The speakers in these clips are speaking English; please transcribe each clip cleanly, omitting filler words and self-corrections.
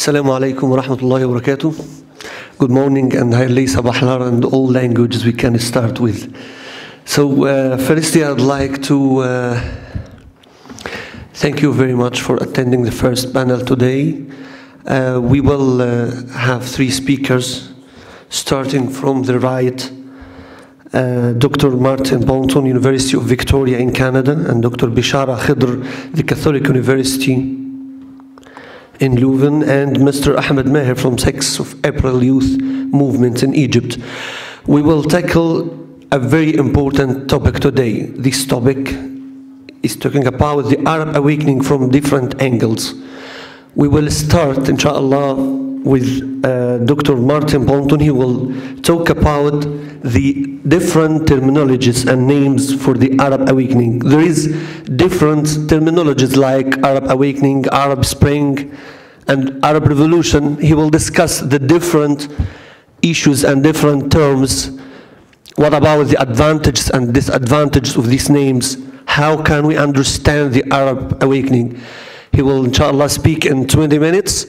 Assalamu alaikum wa rahmatullahi wa barakatuh. Good morning and highly sabahlar and all languages we can start with. So firstly I'd like to thank you very much for attending the first panel today. We will have three speakers, starting from the right, Dr. Martin Bunton, University of Victoria in Canada, and Dr. Bichara Khader, the Catholic University in Leuven, and Mr. Ahmet Maher from 6th of April Youth Movement in Egypt. We will tackle a very important topic today. This topic is talking about the Arab awakening from different angles. We will start, inshallah, with Dr. Martin Bunton. He will talk about the different terminologies and names for the Arab awakening. There is different terminologies like Arab awakening, Arab Spring, and Arab Revolution. He will discuss the different issues and different terms. What about the advantages and disadvantages of these names? How can we understand the Arab awakening? He will, inshallah, speak in 20 minutes.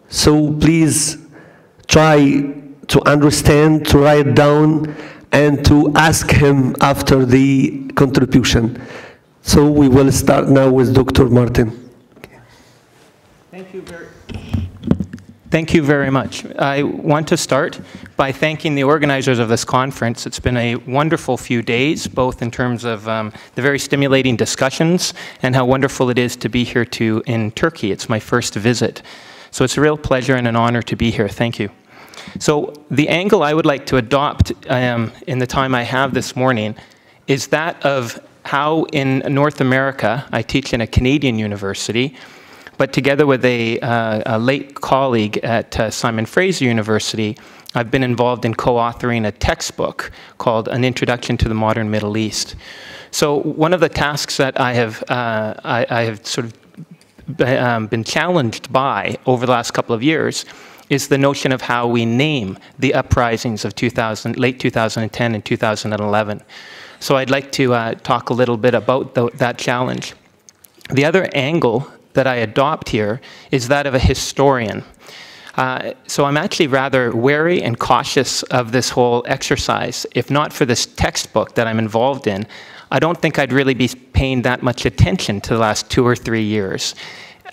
So please try to understand, to write down, and to ask him after the contribution. So we will start now with Dr. Martin. Thank you very much. I want to start by thanking the organizers of this conference. It's been a wonderful few days, both in terms of the very stimulating discussions and how wonderful it is to be here in Turkey. It's my first visit. So it's a real pleasure and an honor to be here. Thank you. So the angle I would like to adopt in the time I have this morning is that of how in North America, I teach in a Canadian university, but together with a late colleague at Simon Fraser University, I've been involved in co-authoring a textbook called An Introduction to the Modern Middle East. So one of the tasks that I have sort of been challenged by over the last couple of years is the notion of how we name the uprisings of late 2010 and 2011. So I'd like to talk a little bit about that challenge. The other angle that I adopt here is that of a historian. So I'm actually rather wary and cautious of this whole exercise. If not for this textbook that I'm involved in, I don't think I'd really be paying that much attention to the last 2 or 3 years.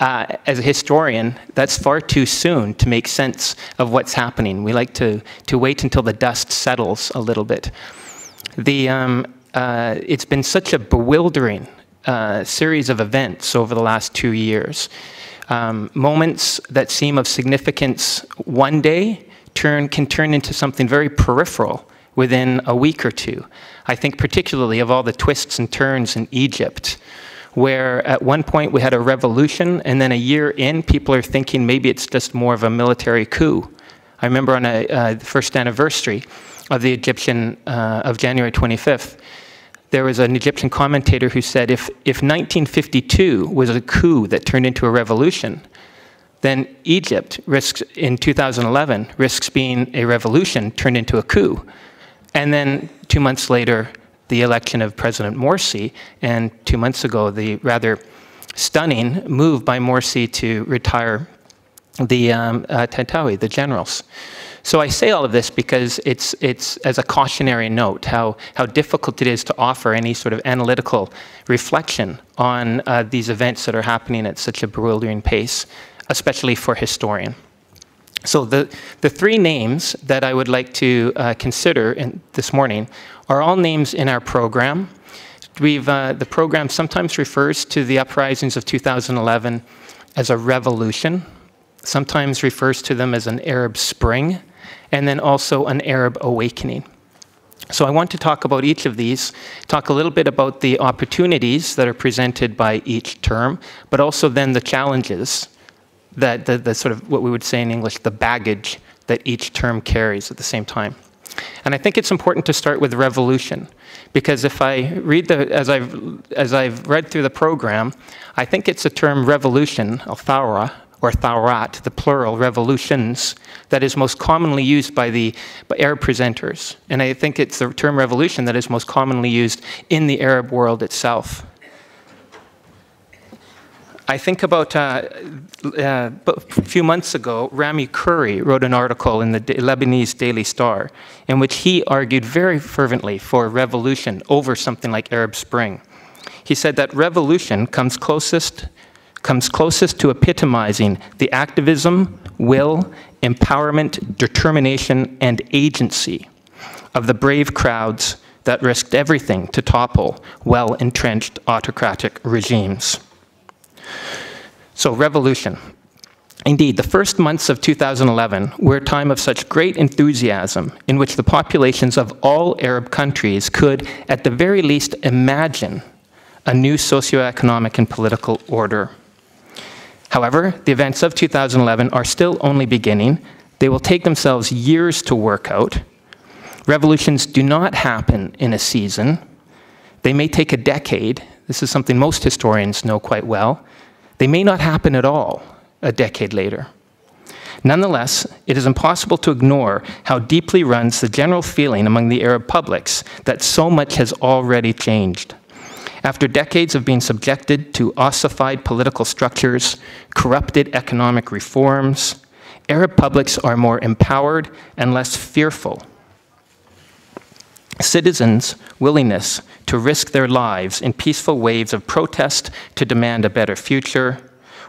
As a historian, that's far too soon to make sense of what's happening. We like to wait until the dust settles a little bit. It's been such a bewildering series of events over the last 2 years. Moments that seem of significance one day can turn into something very peripheral within a week or two. I think particularly of all the twists and turns in Egypt, where at one point we had a revolution, and then a year in, people are thinking maybe it's just more of a military coup. I remember on the first anniversary of the Egyptian, of January 25th, there was an Egyptian commentator who said if 1952 was a coup that turned into a revolution, then Egypt in 2011 risks being a revolution turned into a coup. And then 2 months later, the election of President Morsi, and 2 months ago, the rather stunning move by Morsi to retire the Tantawi, the generals. So I say all of this because it's as a cautionary note, how difficult it is to offer any sort of analytical reflection on these events that are happening at such a bewildering pace, especially for a historian. So the three names that I would like to consider this morning are all names in our program. The program sometimes refers to the uprisings of 2011 as a revolution, sometimes refers to them as an Arab Spring, and then also an Arab awakening. So I want to talk about each of these, talk a little bit about the opportunities that are presented by each term, but also then the challenges, that the sort of what we would say in English, the baggage that each term carries at the same time. And I think it's important to start with revolution, because if I read as I've read through the program, I think it's a term revolution, al-thawra, or thawrat, the plural, revolutions, that is most commonly used by Arab presenters. And I think it's the term revolution that is most commonly used in the Arab world itself. I think about a few months ago, Rami Khouri wrote an article in the Lebanese Daily Star in which he argued very fervently for revolution over something like Arab Spring. He said that revolution comes closest to epitomizing the activism, will, empowerment, determination, and agency of the brave crowds that risked everything to topple well-entrenched autocratic regimes. So, revolution. Indeed, the first months of 2011 were a time of such great enthusiasm in which the populations of all Arab countries could, at the very least, imagine a new socioeconomic and political order. However, the events of 2011 are still only beginning. They will take themselves years to work out. Revolutions do not happen in a season. They may take a decade. This is something most historians know quite well. They may not happen at all a decade later. Nonetheless, it is impossible to ignore how deeply runs the general feeling among the Arab publics that so much has already changed. After decades of being subjected to ossified political structures, corrupted economic reforms, Arab publics are more empowered and less fearful. Citizens' willingness to risk their lives in peaceful waves of protest to demand a better future,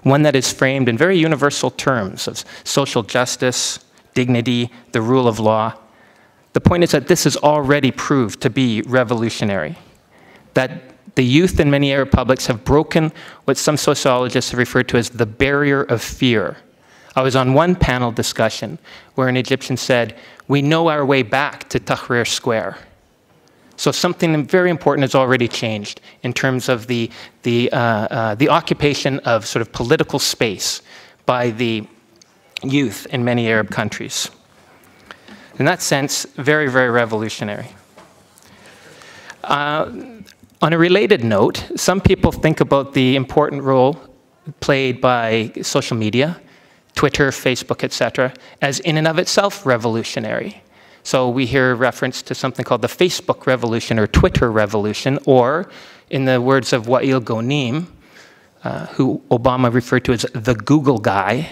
one that is framed in very universal terms of social justice, dignity, the rule of law. The point is that this has already proved to be revolutionary, that the youth in many Arab publics have broken what some sociologists have referred to as the barrier of fear. I was on one panel discussion where an Egyptian said, "We know our way back to Tahrir Square." So something very important has already changed in terms of the occupation of sort of political space by the youth in many Arab countries. In that sense, very, very revolutionary. On a related note, some people think about the important role played by social media, Twitter, Facebook, etc., as in and of itself revolutionary. So we hear reference to something called the Facebook revolution or Twitter revolution, or in the words of Wael Ghonim, who Obama referred to as the Google guy,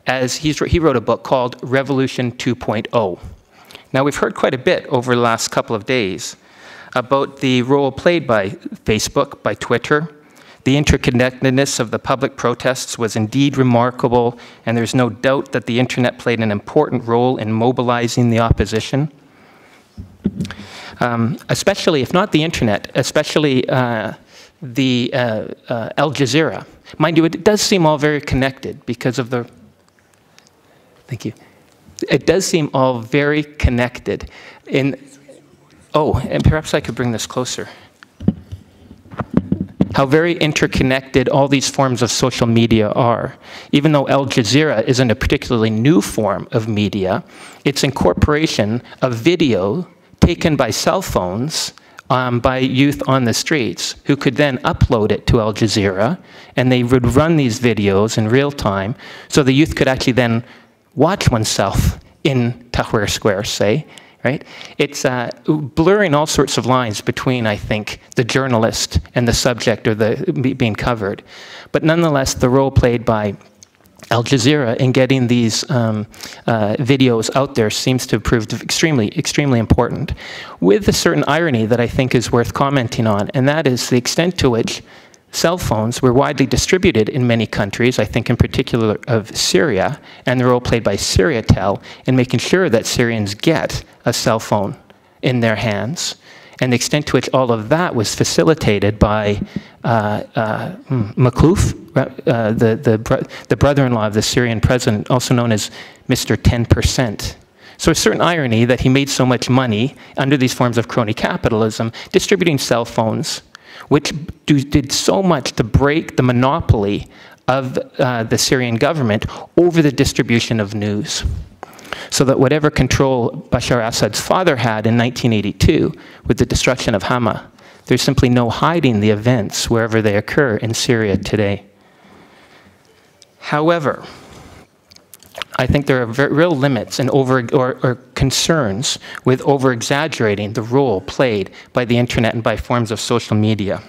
as he wrote a book called Revolution 2.0. Now we've heard quite a bit over the last couple of days about the role played by Facebook, by Twitter. The interconnectedness of the public protests was indeed remarkable, and there's no doubt that the internet played an important role in mobilizing the opposition. Especially, if not the internet, especially the Al Jazeera. Mind you, it does seem all very connected because of the... Thank you. It does seem all very connected. Oh, and perhaps I could bring this closer. How very interconnected all these forms of social media are. Even though Al Jazeera isn't a particularly new form of media, its incorporation of video taken by cell phones by youth on the streets who could then upload it to Al Jazeera, and they would run these videos in real time, so the youth could actually then watch oneself in Tahrir Square, say, right? It's blurring all sorts of lines between, I think, the journalist and the subject or the being covered. But nonetheless, the role played by Al Jazeera in getting these videos out there seems to have proved extremely, extremely important, with a certain irony that I think is worth commenting on, and that is the extent to which cell phones were widely distributed in many countries, I think in particular of Syria, and the role played by Syriatel in making sure that Syrians get a cell phone in their hands, and the extent to which all of that was facilitated by Makhlouf, the brother-in-law of the Syrian president, also known as Mr. 10%. So a certain irony that he made so much money under these forms of crony capitalism, distributing cell phones, which did so much to break the monopoly of the Syrian government over the distribution of news. So that whatever control Bashar al-Assad's father had in 1982 with the destruction of Hama, there's simply no hiding the events wherever they occur in Syria today. However, I think there are real limits and or concerns with over-exaggerating the role played by the internet and by forms of social media.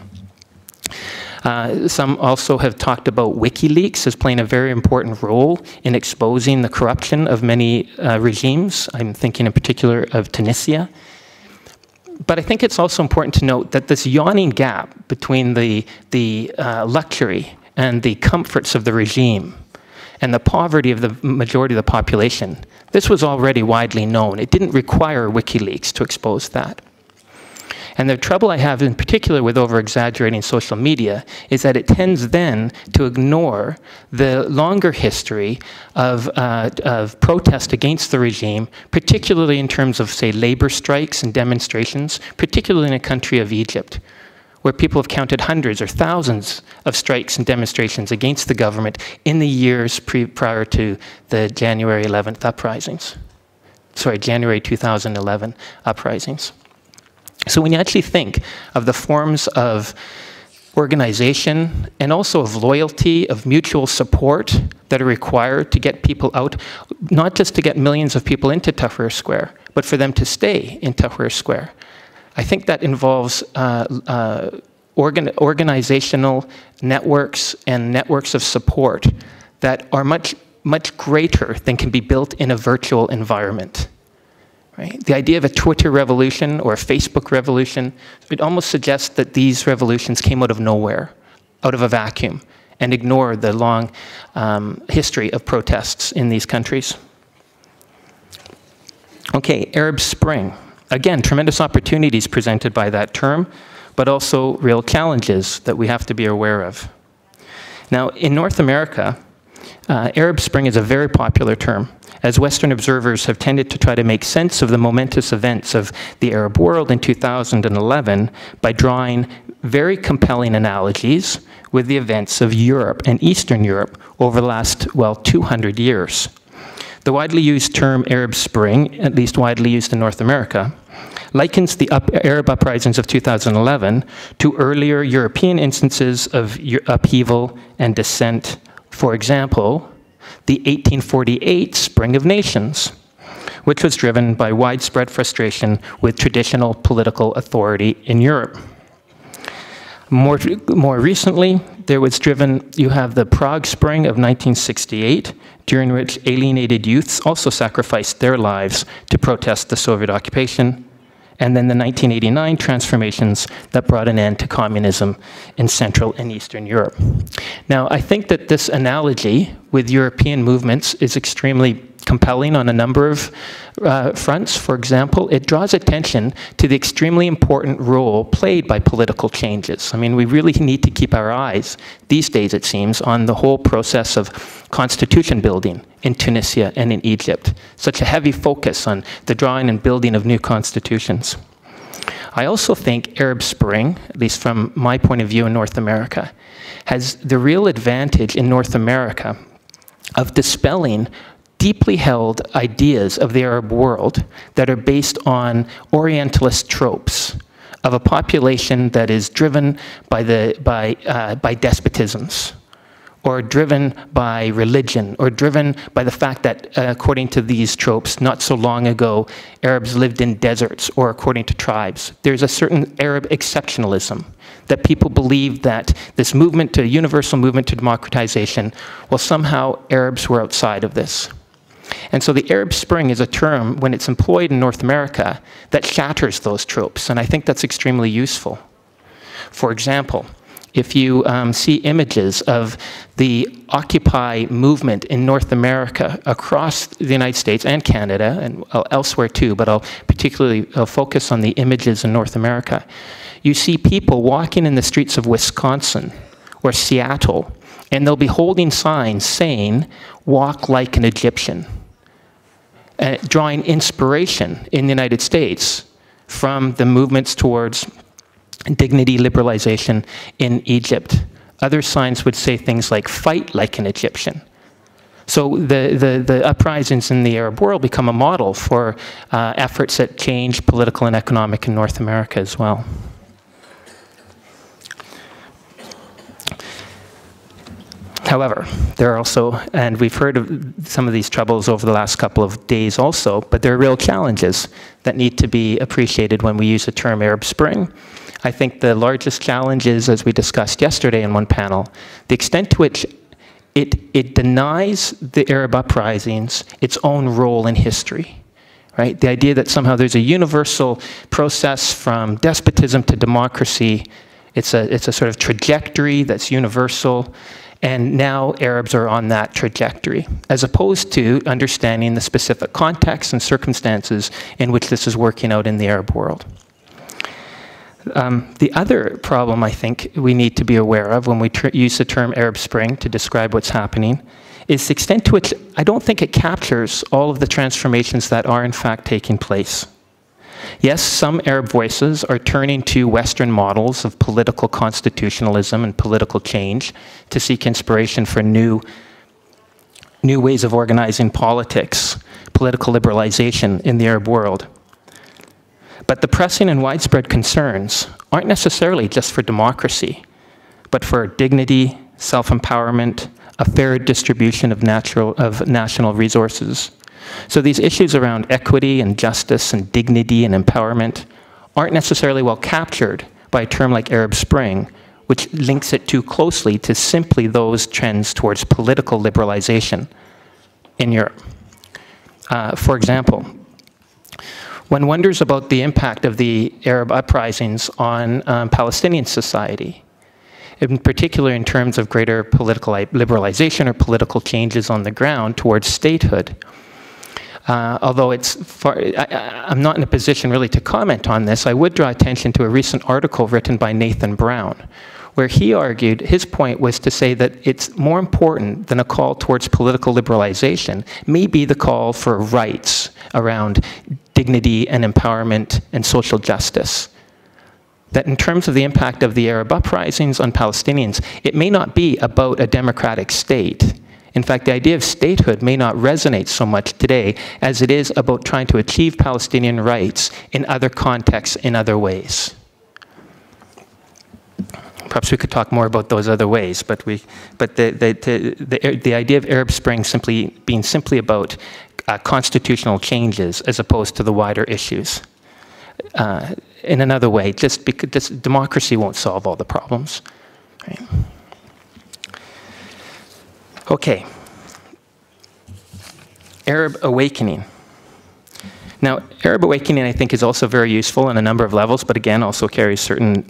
Some also have talked about WikiLeaks as playing a very important role in exposing the corruption of many regimes. I'm thinking in particular of Tunisia. But I think it's also important to note that this yawning gap between the luxury and the comforts of the regime and the poverty of the majority of the population, this was already widely known. It didn't require WikiLeaks to expose that. And the trouble I have in particular with over-exaggerating social media is that it tends then to ignore the longer history of protest against the regime, particularly in terms of, say, labor strikes and demonstrations, particularly in a country of Egypt, where people have counted hundreds or thousands of strikes and demonstrations against the government in the years prior to the January 11th uprisings. Sorry, January 2011 uprisings. So when you actually think of the forms of organization and also of loyalty, of mutual support that are required to get people out, not just to get millions of people into Tahrir Square, but for them to stay in Tahrir Square, I think that involves organizational networks and networks of support that are much, much greater than can be built in a virtual environment. Right? The idea of a Twitter revolution or a Facebook revolution, it almost suggests that these revolutions came out of nowhere, out of a vacuum, and ignore the long history of protests in these countries. Okay, Arab Spring. Again, tremendous opportunities presented by that term, but also real challenges that we have to be aware of. Now, in North America, Arab Spring is a very popular term, as Western observers have tended to try to make sense of the momentous events of the Arab world in 2011 by drawing very compelling analogies with the events of Europe and Eastern Europe over the last, well, 200 years. The widely used term Arab Spring, at least widely used in North America, likens the Arab uprisings of 2011 to earlier European instances of upheaval and dissent. For example, the 1848 Spring of Nations, which was driven by widespread frustration with traditional political authority in Europe. More recently, you have the Prague Spring of 1968, during which alienated youths also sacrificed their lives to protest the Soviet occupation, and then the 1989 transformations that brought an end to communism in Central and Eastern Europe. Now, I think that this analogy with European movements is extremely compelling on a number of fronts. For example, it draws attention to the extremely important role played by political changes. I mean, we really need to keep our eyes, these days it seems, on the whole process of constitution building in Tunisia and in Egypt. Such a heavy focus on the drawing and building of new constitutions. I also think Arab Spring, at least from my point of view in North America, has the real advantage in North America of dispelling deeply held ideas of the Arab world that are based on Orientalist tropes of a population that is driven by despotisms, or driven by religion, or driven by the fact that, according to these tropes, not so long ago, Arabs lived in deserts, or according to tribes. There's a certain Arab exceptionalism that people believe that this movement to universal movement to democratization, well, somehow Arabs were outside of this. And so the Arab Spring is a term, when it's employed in North America, that shatters those tropes, and I think that's extremely useful. For example, if you see images of the Occupy movement in North America across the United States and Canada, and elsewhere too, but I'll particularly focus on the images in North America, you see people walking in the streets of Wisconsin or Seattle, and they'll be holding signs saying, "Walk like an Egyptian," drawing inspiration in the United States from the movements towards dignity liberalization in Egypt. Other signs would say things like, "Fight like an Egyptian." So the uprisings in the Arab world become a model for efforts at change, political and economic, in North America as well. However, there are also, and we've heard of some of these troubles over the last couple of days also, but there are real challenges that need to be appreciated when we use the term Arab Spring. I think the largest challenge is, as we discussed yesterday in one panel, the extent to which it denies the Arab uprisings its own role in history. Right? The idea that somehow there's a universal process from despotism to democracy, it's a sort of trajectory that's universal, and now Arabs are on that trajectory, as opposed to understanding the specific context and circumstances in which this is working out in the Arab world. The other problem I think we need to be aware of when we use the term Arab Spring to describe what's happening is the extent to which I don't think it captures all of the transformations that are in fact taking place. Yes, some Arab voices are turning to Western models of political constitutionalism and political change to seek inspiration for new ways of organizing politics, political liberalization in the Arab world. But the pressing and widespread concerns aren't necessarily just for democracy, but for dignity, self-empowerment, a fair distribution of national resources. So these issues around equity and justice and dignity and empowerment aren't necessarily well captured by a term like Arab Spring, which links it too closely to simply those trends towards political liberalization in Europe. For example, one wonders about the impact of the Arab uprisings on Palestinian society, in particular in terms of greater political liberalization or political changes on the ground towards statehood. Although I'm not in a position really to comment on this, I would draw attention to a recent article written by Nathan Brown, where he argued, his point was to say that it's more important than a call towards political liberalization, may be the call for rights around dignity and empowerment and social justice. That in terms of the impact of the Arab uprisings on Palestinians, it may not be about a democratic state. In fact, the idea of statehood may not resonate so much today as it is about trying to achieve Palestinian rights in other contexts, in other ways. Perhaps we could talk more about those other ways, but the idea of Arab Spring being simply about constitutional changes as opposed to the wider issues. In another way, just because democracy won't solve all the problems. Right? Okay. Arab awakening. Now, Arab awakening, I think, is also very useful on a number of levels, but again, also carries certain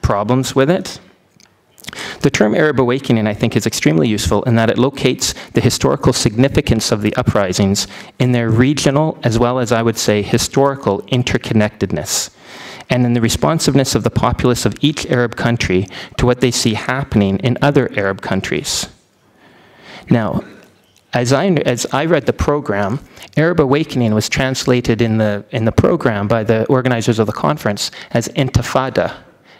problems with it. The term Arab awakening, I think, is extremely useful in that it locates the historical significance of the uprisings in their regional, as well as, I would say, historical interconnectedness, and in the responsiveness of the populace of each Arab country to what they see happening in other Arab countries. Now, as I read the program, Arab Awakening was translated in the program by the organizers of the conference as Intifada.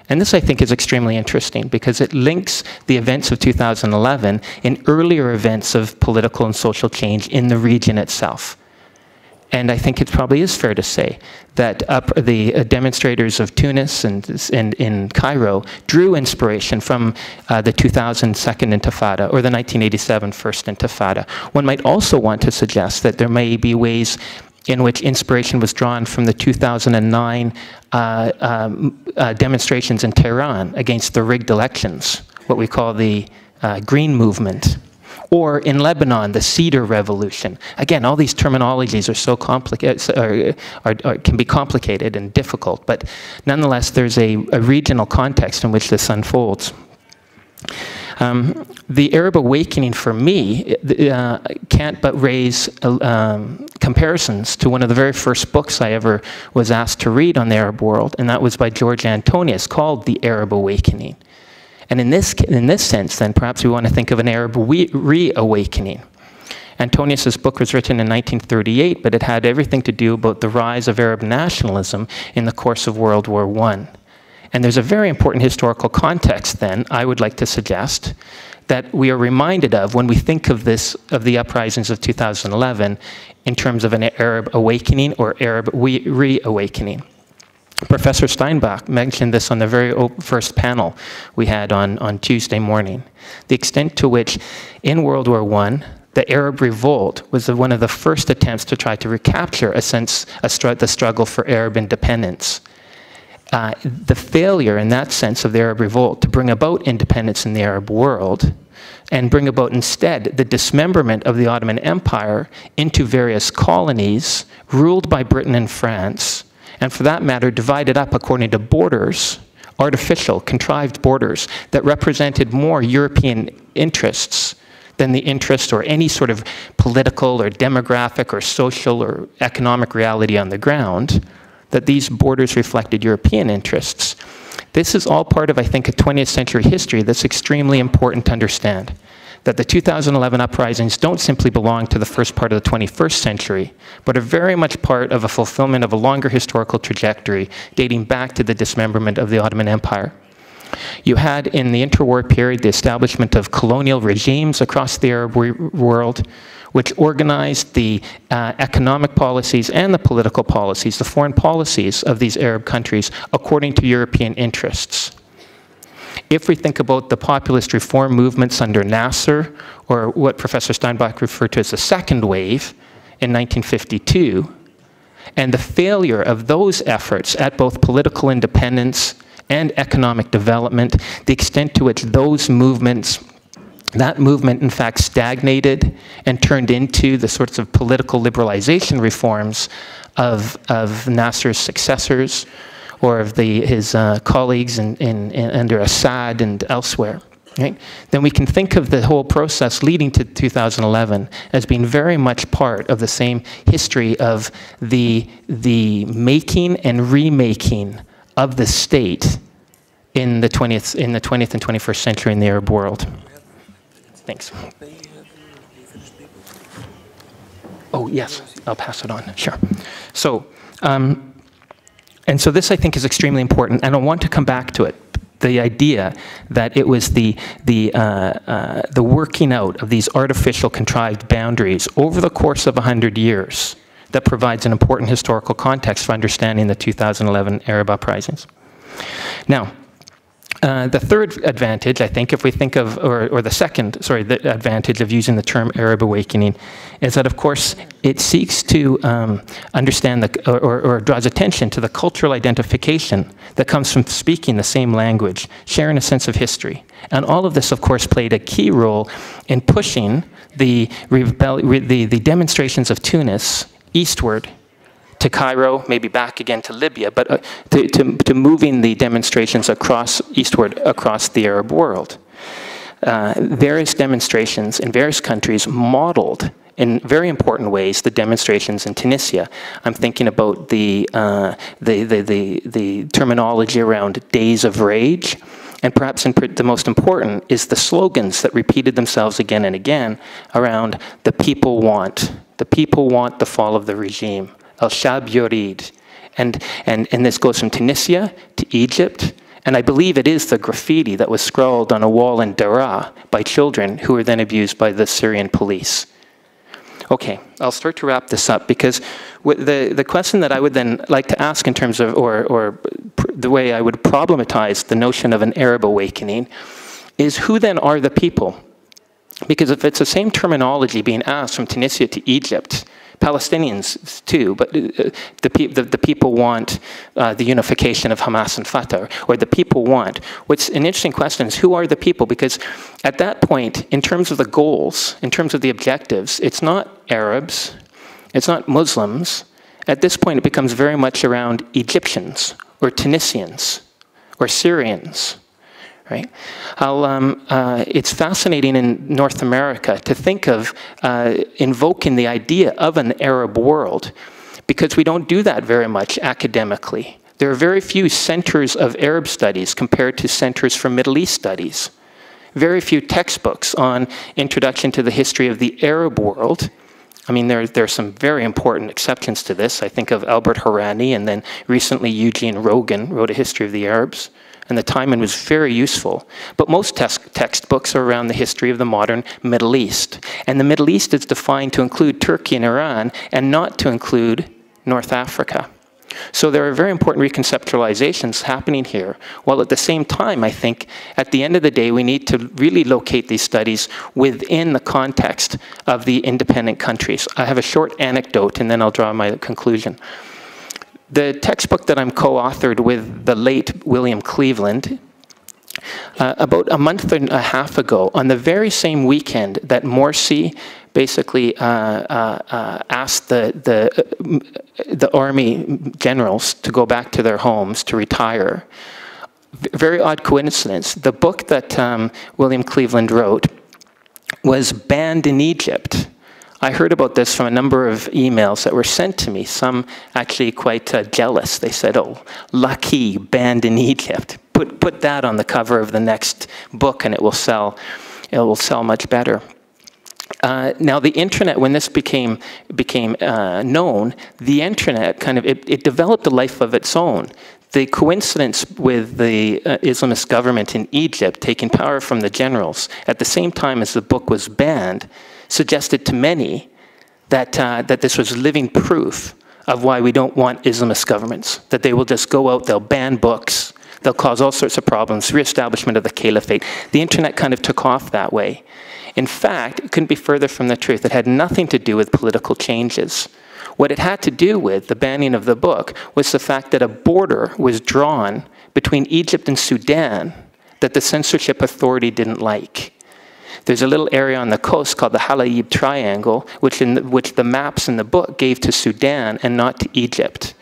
And this, I think, is extremely interesting because it links the events of 2011 in earlier events of political and social change in the region itself. And I think it probably is fair to say that the demonstrators of Tunis and in Cairo drew inspiration from the 2000 Second Intifada or the 1987 First Intifada. One might also want to suggest that there may be ways in which inspiration was drawn from the 2009 demonstrations in Tehran against the rigged elections, what we call the Green Movement. Or in Lebanon, the Cedar Revolution. Again, all these terminologies are so complicated, can be complicated and difficult, but nonetheless, there's a regional context in which this unfolds. The Arab Awakening, for me, can't but raise comparisons to one of the very first books I ever was asked to read on the Arab world, and that was by George Antonius, called The Arab Awakening. And in this sense, then, perhaps we want to think of an Arab reawakening. Antonius's book was written in 1938, but it had everything to do about the rise of Arab nationalism in the course of World War I. And there's a very important historical context, then, I would like to suggest, that we are reminded of when we think of the uprisings of 2011 in terms of an Arab awakening or Arab reawakening. Professor Steinbach mentioned this on the very first panel we had on Tuesday morning. The extent to which, in World War I, the Arab revolt was one of the first attempts to try to recapture the struggle for Arab independence. the failure in that sense of the Arab revolt to bring about independence in the Arab world and bring about instead the dismemberment of the Ottoman Empire into various colonies ruled by Britain and France, and for that matter divided up according to borders, artificial, contrived borders that represented more European interests than the interest or any sort of political or demographic or social or economic reality on the ground, that these borders reflected European interests. This is all part of, I think, a 20th century history that's extremely important to understand. That the 2011 uprisings don't simply belong to the first part of the 21st century, but are very much part of a fulfillment of a longer historical trajectory dating back to the dismemberment of the Ottoman Empire. You had, in the interwar period, the establishment of colonial regimes across the Arab world, which organized the economic policies and the political policies, the foreign policies of these Arab countries according to European interests. If we think about the populist reform movements under Nasser, or what Professor Steinbach referred to as the second wave in 1952, and the failure of those efforts at both political independence and economic development, the extent to which those movements, that movement in fact stagnated and turned into the sorts of political liberalization reforms of Nasser's successors, or of his colleagues under Assad and elsewhere, right? Then we can think of the whole process leading to 2011 as being very much part of the same history of the making and remaking of the state in the 20th and 21st century in the Arab world. Thanks. Oh, yes, I'll pass it on, sure. So, and so this, I think, is extremely important, and I want to come back to it. The idea that it was the working out of these artificial contrived boundaries over the course of 100 years that provides an important historical context for understanding the 2011 Arab uprisings. Now, the third advantage, I think, if we think of, or the second, sorry, the advantage of using the term Arab awakening is that, of course, it seeks to understand or draws attention to the cultural identification that comes from speaking the same language, sharing a sense of history. And all of this, of course, played a key role in pushing the demonstrations of Tunis eastward to Cairo, maybe back again to Libya, but to moving the demonstrations eastward across the Arab world. Various demonstrations in various countries modeled in very important ways the demonstrations in Tunisia. I'm thinking about the terminology around days of rage, and perhaps the most important is the slogans that repeated themselves again and again around the people want the fall of the regime. Al-Shab Yurid. And this goes from Tunisia to Egypt. And I believe it is the graffiti that was scrawled on a wall in Daraa by children who were then abused by the Syrian police. Okay, I'll start to wrap this up, because the question that I would then like to ask in terms of, or the way I would problematize the notion of an Arab awakening is, who then are the people? Because if it's the same terminology being asked from Tunisia to Egypt, Palestinians too, but the people want the unification of Hamas and Fatah, or the people want. What's an interesting question is, who are the people? Because at that point, in terms of the goals, in terms of the objectives, it's not Arabs, it's not Muslims. At this point, it becomes very much around Egyptians, or Tunisians, or Syrians. Right? It's fascinating in North America to think of invoking the idea of an Arab world, because we don't do that very much academically. There are very few centers of Arab studies compared to centers for Middle East studies. Very few textbooks on introduction to the history of the Arab world. I mean, there are some very important exceptions to this. I think of Albert Harani, and then recently Eugene Rogan wrote a history of the Arabs. And the Timon was very useful. But most textbooks are around the history of the modern Middle East. And the Middle East is defined to include Turkey and Iran, and not to include North Africa. So there are very important reconceptualizations happening here, while at the same time, I think, at the end of the day, we need to really locate these studies within the context of the independent countries. I have a short anecdote, and then I'll draw my conclusion. The textbook that I'm co-authored with the late William Cleveland, about a month and a half ago, on the very same weekend that Morsi basically asked the army generals to go back to their homes to retire. Very odd coincidence. The book that William Cleveland wrote was banned in Egypt. I heard about this from a number of emails that were sent to me, some actually quite jealous. They said, oh, lucky, banned in Egypt. Put that on the cover of the next book and it will sell much better. Now the internet, when this became known, the internet kind of, it developed a life of its own. The coincidence with the Islamist government in Egypt taking power from the generals at the same time as the book was banned suggested to many that this was living proof of why we don't want Islamist governments, that they will just go out, they'll ban books, they'll cause all sorts of problems, reestablishment of the caliphate. The internet kind of took off that way. In fact, it couldn't be further from the truth. It had nothing to do with political changes. What it had to do with, the banning of the book, was the fact that a border was drawn between Egypt and Sudan that the censorship authority didn't like. There's a little area on the coast called the Halayib Triangle, which the maps in the book gave to Sudan and not to Egypt.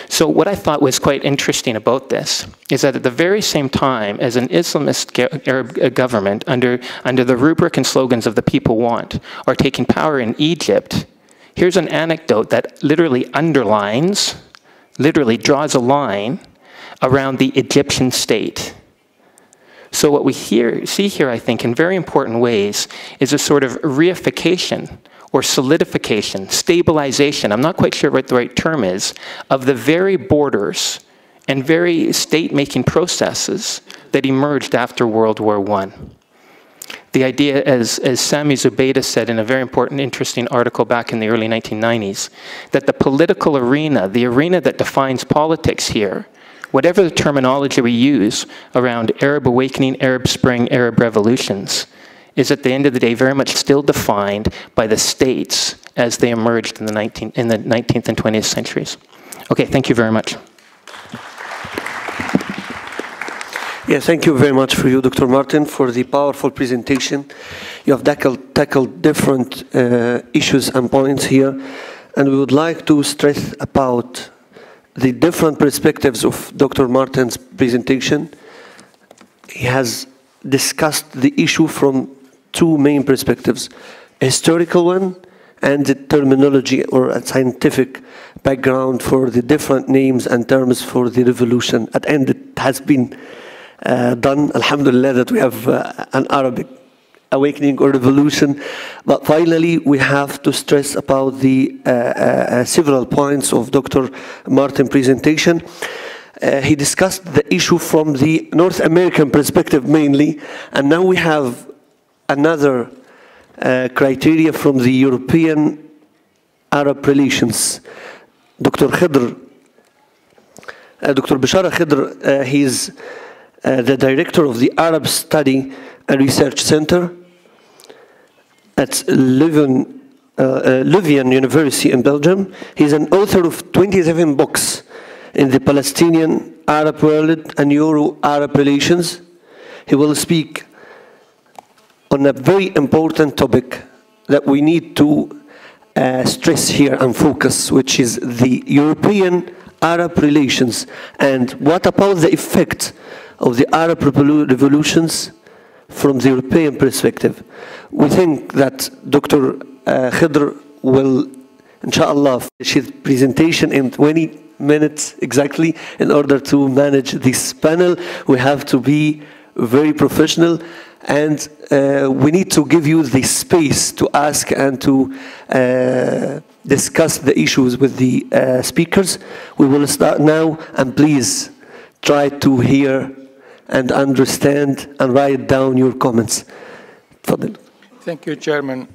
So what I thought was quite interesting about this is that at the very same time as an Islamist Arab government under the rubric and slogans of the people want are taking power in Egypt, here's an anecdote that literally underlines, literally draws a line around the Egyptian state. So what we see here, I think, in very important ways, is a sort of reification or solidification, stabilization, I'm not quite sure what the right term is, of the very borders and very state-making processes that emerged after World War I. The idea, as Sami Zubaydah said in a very important, interesting article back in the early 1990s, that the political arena, the arena that defines politics here, whatever the terminology we use around Arab awakening, Arab Spring, Arab revolutions, is at the end of the day very much still defined by the states as they emerged in the 19th and 20th centuries. Okay, thank you very much. Yeah, thank you very much for you, Dr. Martin, for the powerful presentation. You have tackled different issues and points here, and we would like to stress about the different perspectives of Dr. Martin's presentation. He has discussed the issue from two main perspectives, a historical one and the terminology or a scientific background for the different names and terms for the revolution. At the end, it has been done, alhamdulillah, that we have an Arabic awakening or revolution. But finally, we have to stress about the several points of Dr. Martin's presentation. He discussed the issue from the North American perspective mainly, and now we have another criteria from the European-Arab relations. Dr. Khader, Dr. Bichara Khader, he's the director of the Arab Study and Research Center at Leuven University in Belgium. He's an author of 27 books in the Palestinian Arab world and Euro-Arab relations. He will speak on a very important topic that we need to stress here and focus, which is the European-Arab relations and what about the effect of the Arab revolutions from the European perspective. We think that Dr. Khader will, inshallah, finish his presentation in 20 minutes exactly. In order to manage this panel, we have to be very professional, and we need to give you the space to ask and to discuss the issues with the speakers. We will start now, and please try to hear and understand and write down your comments. Thank you, Chairman.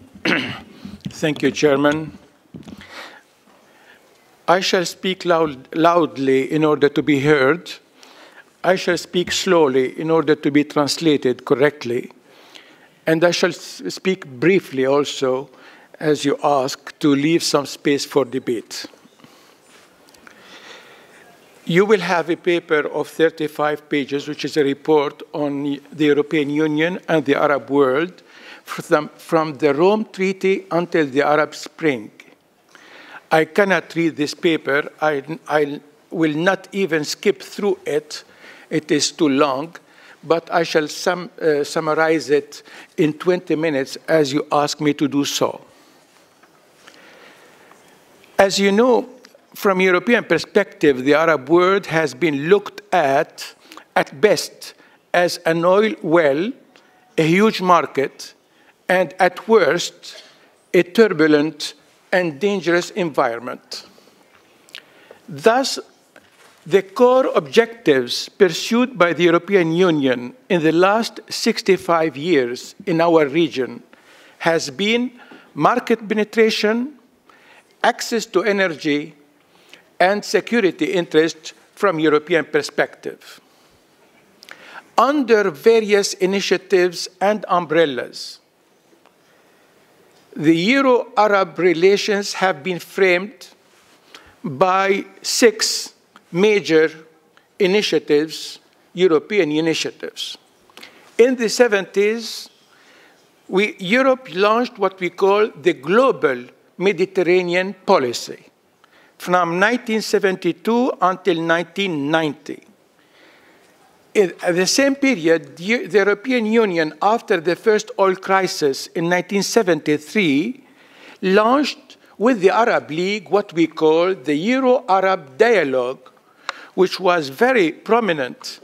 Thank you, Chairman. I shall speak loudly in order to be heard. I shall speak slowly in order to be translated correctly. And I shall speak briefly also, as you ask, to leave some space for debate. You will have a paper of 35 pages, which is a report on the European Union and the Arab world from the Rome Treaty until the Arab Spring. I cannot read this paper. I will not even skip through it. It is too long, but I shall summarize it in 20 minutes as you ask me to do so. As you know, from European perspective, the Arab world has been looked at best, as an oil well, a huge market, and at worst, a turbulent and dangerous environment. Thus, the core objectives pursued by the European Union in the last 65 years in our region has been market penetration, access to energy, and security interests from European perspective. Under various initiatives and umbrellas, the Euro-Arab relations have been framed by 6 major initiatives, European initiatives. In the 70s, Europe launched what we call the Global Mediterranean Policy from 1972 until 1990. At the same period, the European Union, after the first oil crisis in 1973, launched with the Arab League what we call the Euro-Arab Dialogue, which was very prominent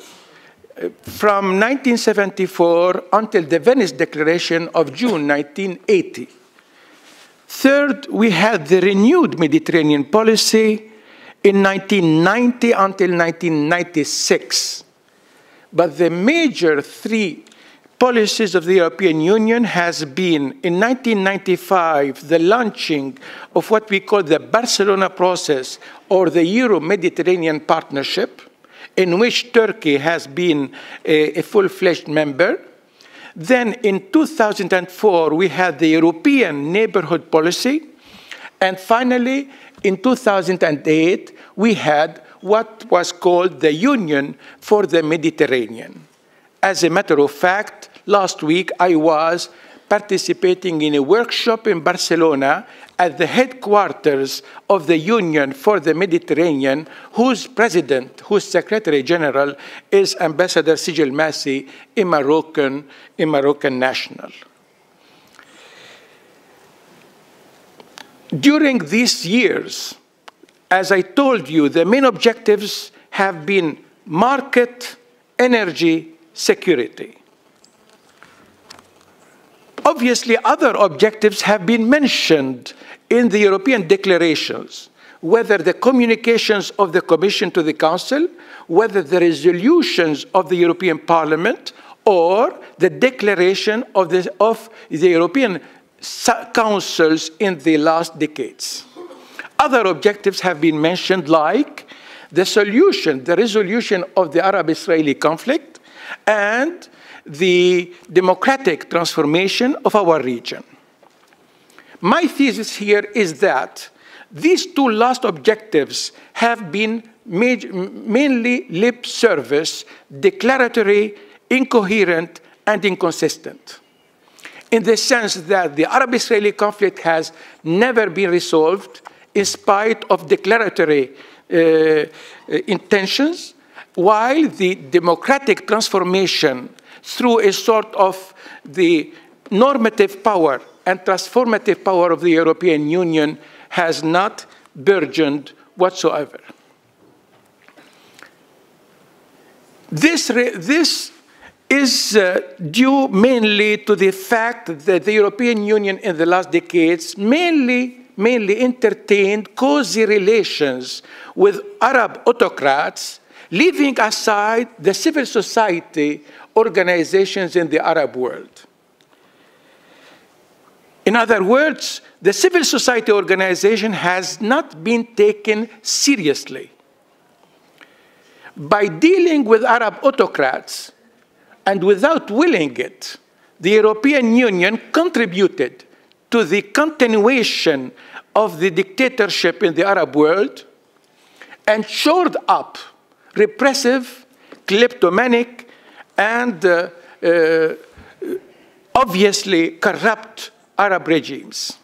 from 1974 until the Venice Declaration of June 1980. Third, we had the renewed Mediterranean policy in 1990 until 1996. But the major 3 policies of the European Union has been, in 1995, the launching of what we call the Barcelona process, or the Euro-Mediterranean Partnership, in which Turkey has been a full-fledged member. Then in 2004, we had the European Neighborhood Policy. And finally, in 2008, we had what was called the Union for the Mediterranean. As a matter of fact, last week I was participating in a workshop in Barcelona at the headquarters of the Union for the Mediterranean, whose president, whose secretary general, is Ambassador Sijil Massi, a Moroccan national. During these years, as I told you, the main objectives have been market, energy, security. Obviously, other objectives have been mentioned in the European declarations, whether the communications of the Commission to the Council, whether the resolutions of the European Parliament, or the declaration of the European councils in the last decades. Other objectives have been mentioned, like the resolution of the Arab-Israeli conflict, and the democratic transformation of our region. My thesis here is that these 2 last objectives have been mainly lip service, declaratory, incoherent, and inconsistent, in the sense that the Arab-Israeli conflict has never been resolved in spite of declaratory intentions, while the democratic transformation through a sort of the normative power and transformative power of the European Union has not burgeoned whatsoever. This is due mainly to the fact that the European Union in the last decades mainly entertained cozy relations with Arab autocrats, leaving aside the civil society organizations in the Arab world. In other words, the civil society organization has not been taken seriously. By dealing with Arab autocrats, and without willing it, the European Union contributed to the continuation of the dictatorship in the Arab world and shored up repressive, kleptomanic, and obviously corrupt Arab regimes.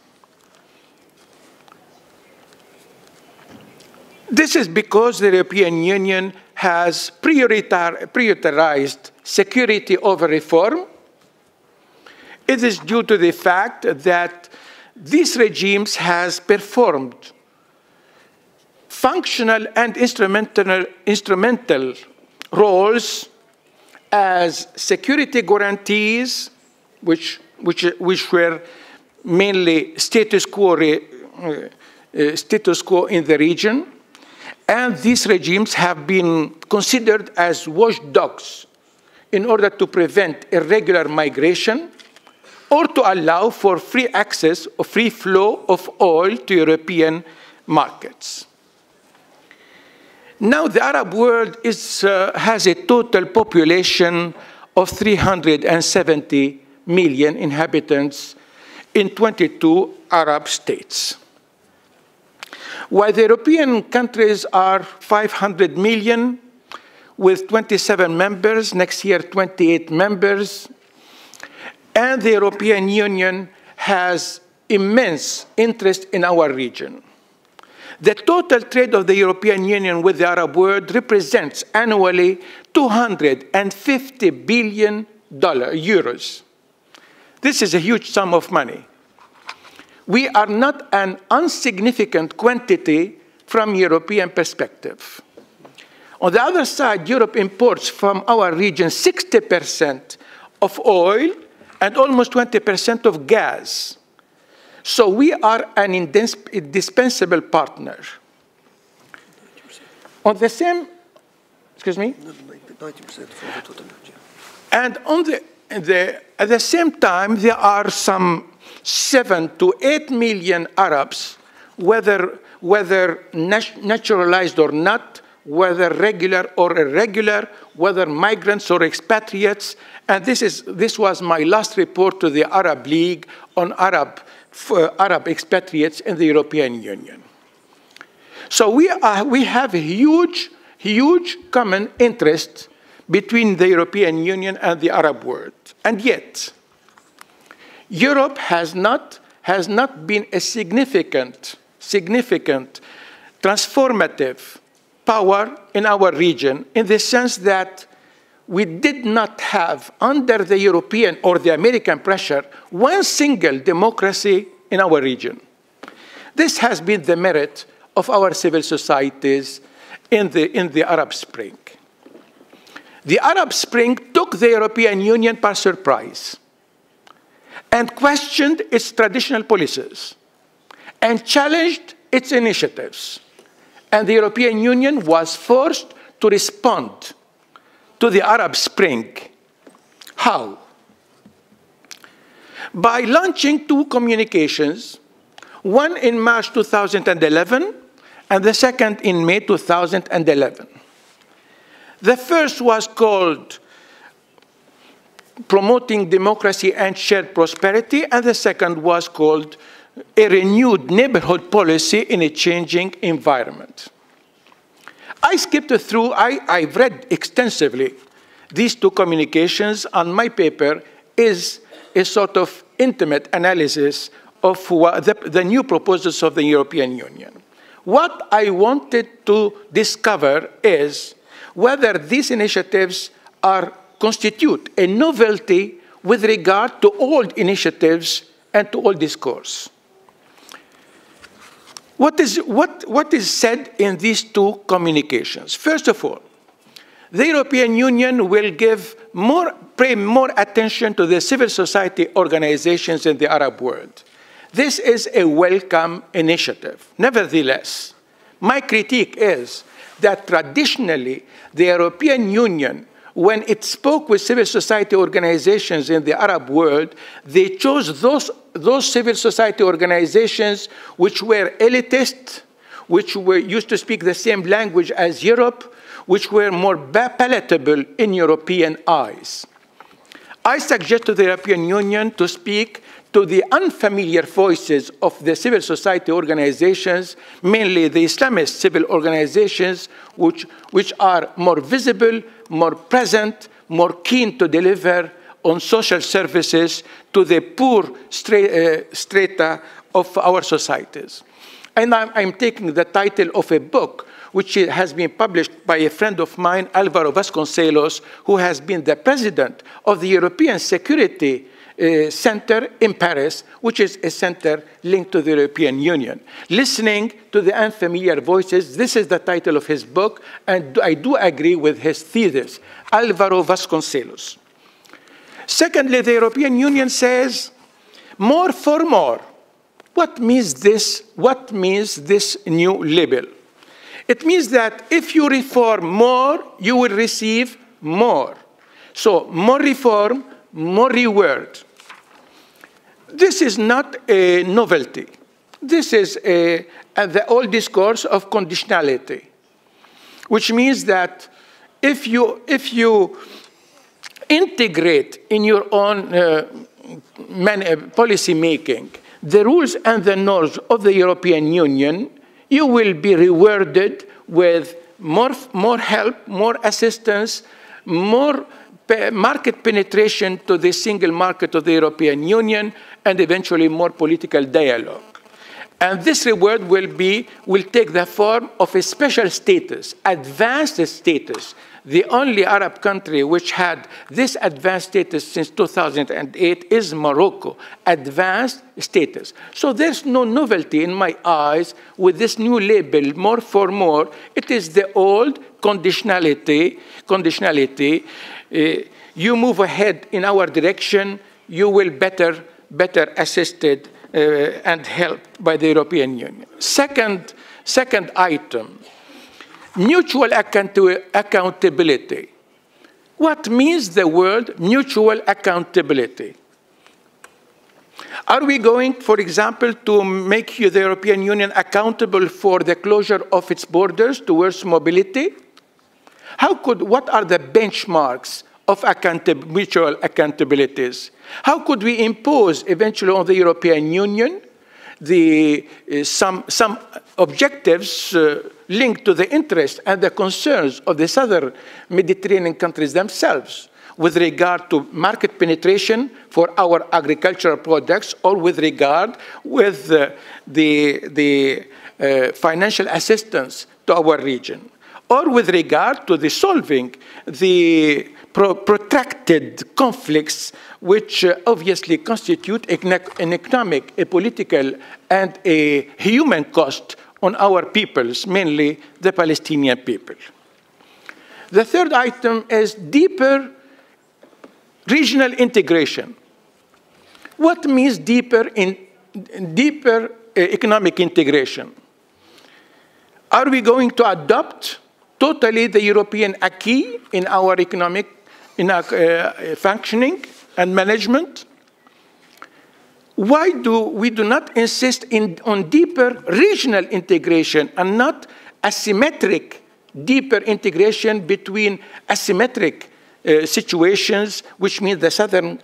This is because the European Union has prioritized security over reform. It is due to the fact that these regimes has performed functional and instrumental roles as security guarantees, which were mainly status quo in the region. And these regimes have been considered as watchdogs in order to prevent irregular migration or to allow for free access or free flow of oil to European markets. Now the Arab world has a total population of 370 million inhabitants in 22 Arab states. While the European countries are 500 million with 27 members, next year 28 members, and the European Union has immense interest in our region. The total trade of the European Union with the Arab world represents annually 250 billion euros. This is a huge sum of money. We are not an insignificant quantity from European perspective. On the other side, Europe imports from our region 60% of oil and almost 20% of gas. So we are an indispensable partner. On the same, excuse me? 90% for the total. And at the same time, there are some 7 to 8 million Arabs, whether naturalized or not, whether regular or irregular, whether migrants or expatriates. And this was my last report to the Arab League on Arab expatriates in the European Union. So we have a huge common interest between the European Union and the Arab world. And yet, Europe has not been a significant transformative power in our region, in the sense that we did not have, under the European or the American pressure, one single democracy in our region. This has been the merit of our civil societies in the Arab Spring. The Arab Spring took the European Union by surprise and questioned its traditional policies and challenged its initiatives. And the European Union was forced to respond to the Arab Spring. How? By launching 2 communications, one in March 2011 and the second in May 2011. The first was called Promoting Democracy and Shared Prosperity, and the second was called A Renewed Neighborhood Policy in a Changing Environment. I skipped through, I've read extensively these 2 communications, and my paper is a sort of intimate analysis of the new proposals of the European Union. What I wanted to discover is whether these initiatives constitute a novelty with regard to old initiatives and to old discourse. What is said in these 2 communications? First of all, the European Union will pay more attention to the civil society organizations in the Arab world. This is a welcome initiative. Nevertheless, my critique is that traditionally the European Union, when it spoke with civil society organizations in the Arab world, they chose those civil society organizations which were elitist, which used to speak the same language as Europe, which were more palatable in European eyes. I suggest to the European Union to speak to the unfamiliar voices of the civil society organizations, mainly the Islamist civil organizations, which are more visible, more present, more keen to deliver on social services to the poor strata of our societies. And I'm taking the title of a book which has been published by a friend of mine, Álvaro Vasconcelos, who has been the president of the European Security Center in Paris, which is a center linked to the European Union. Listening to the unfamiliar voices, this is the title of his book, and I do agree with his thesis, Álvaro Vasconcelos. Secondly, the European Union says, more for more. What means this? What means this new label? It means that if you reform more, you will receive more. So more reform, more reward. This is not a novelty. This is the old discourse of conditionality, which means that if you integrate in your own policy making the rules and the norms of the European Union, you will be rewarded with more help, more assistance, more market penetration to the single market of the European Union, and eventually more political dialogue. And this reward will take the form of a special status, advanced status. The only Arab country which had this advanced status since 2008 is Morocco, advanced status. So there's no novelty in my eyes with this new label, more for more. It is the old conditionality. You move ahead in our direction, you will better assisted and helped by the European Union. Second item, mutual accountability. What means the word mutual accountability? Are we going, for example, to make the European Union accountable for the closure of its borders towards mobility? What are the benchmarks of mutual accountabilities? How could we impose eventually on the European Union some objectives linked to the interests and the concerns of the southern Mediterranean countries themselves with regard to market penetration for our agricultural products, or with regard with the financial assistance to our region, or with regard to the solving the protracted conflicts which obviously constitute an economic, a political, and a human cost on our peoples, mainly the Palestinian people. The third item is deeper regional integration. What means deeper economic integration? Are we going to adopt totally the European acquis in our economic functioning and management? Why do we not insist on deeper regional integration and not asymmetric deeper integration between asymmetric situations, which means the southern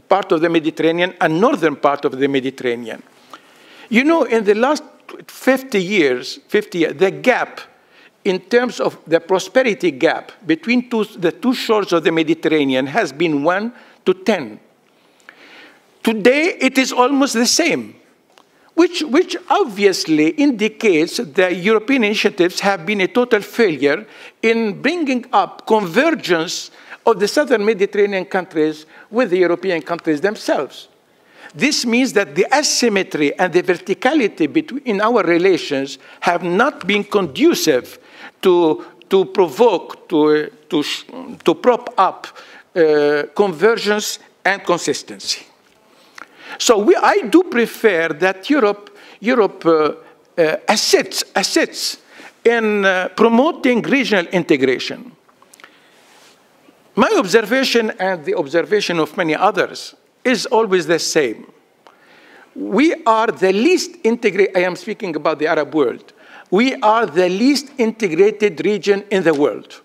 part of the Mediterranean and northern part of the Mediterranean? You know, in the last 50 years, the gap in terms of the prosperity gap between the two shores of the Mediterranean has been 1 to 10. Today, it is almost the same, which obviously indicates that European initiatives have been a total failure in bringing up convergence of the southern Mediterranean countries with the European countries themselves. This means that the asymmetry and the verticality in our relations have not been conducive to provoke, to prop up convergence and consistency. So I do prefer that Europe assists in promoting regional integration. My observation and the observation of many others is always the same. We are the least integrated, I am speaking about the Arab world. We are the least integrated region in the world.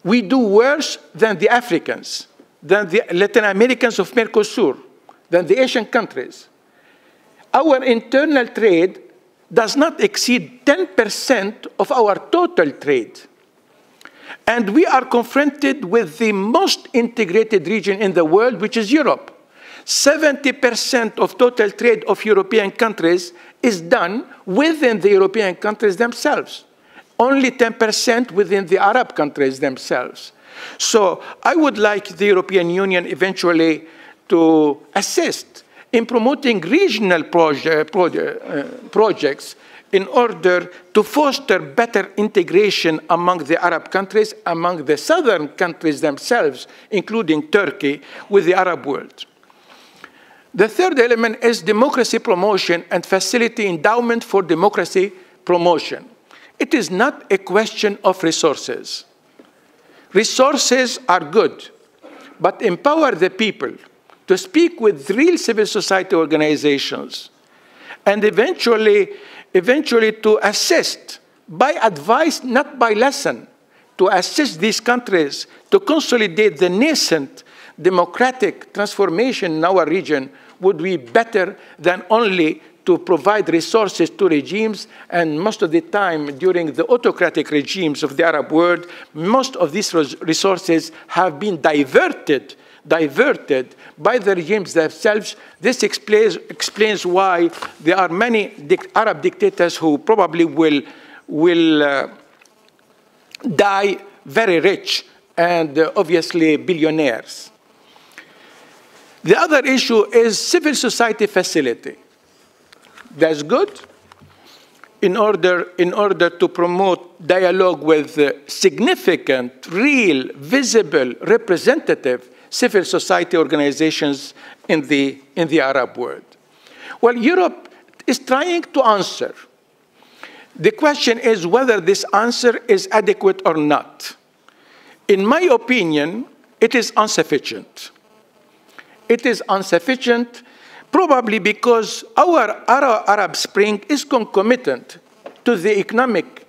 We do worse than the Africans. than the Latin Americans of Mercosur, than the Asian countries. Our internal trade does not exceed 10% of our total trade. And we are confronted with the most integrated region in the world, which is Europe. 70% of total trade of European countries is done within the European countries themselves. Only 10% within the Arab countries themselves. So I would like the European Union eventually to assist in promoting regional projects in order to foster better integration among the Arab countries, among the southern countries themselves, including Turkey, with the Arab world. The third element is democracy promotion and facility endowment for democracy promotion. It is not a question of resources. Resources are good, but empower the people to speak with real civil society organizations and eventually to assist by advice, not by lesson, to assist these countries to consolidate the nascent democratic transformation in our region would be better than only to provide resources to regimes, and most of the time during the autocratic regimes of the Arab world, most of these resources have been diverted by the regimes themselves. This explains why there are many Arab dictators who probably will die very rich and obviously billionaires. The other issue is civil society facility. That's good in order to promote dialogue with significant, real, visible, representative civil society organizations in the Arab world. Well, Europe is trying to answer. The question is whether this answer is adequate or not. In my opinion, it is insufficient. It is insufficient probably because our Arab Spring is concomitant to the economic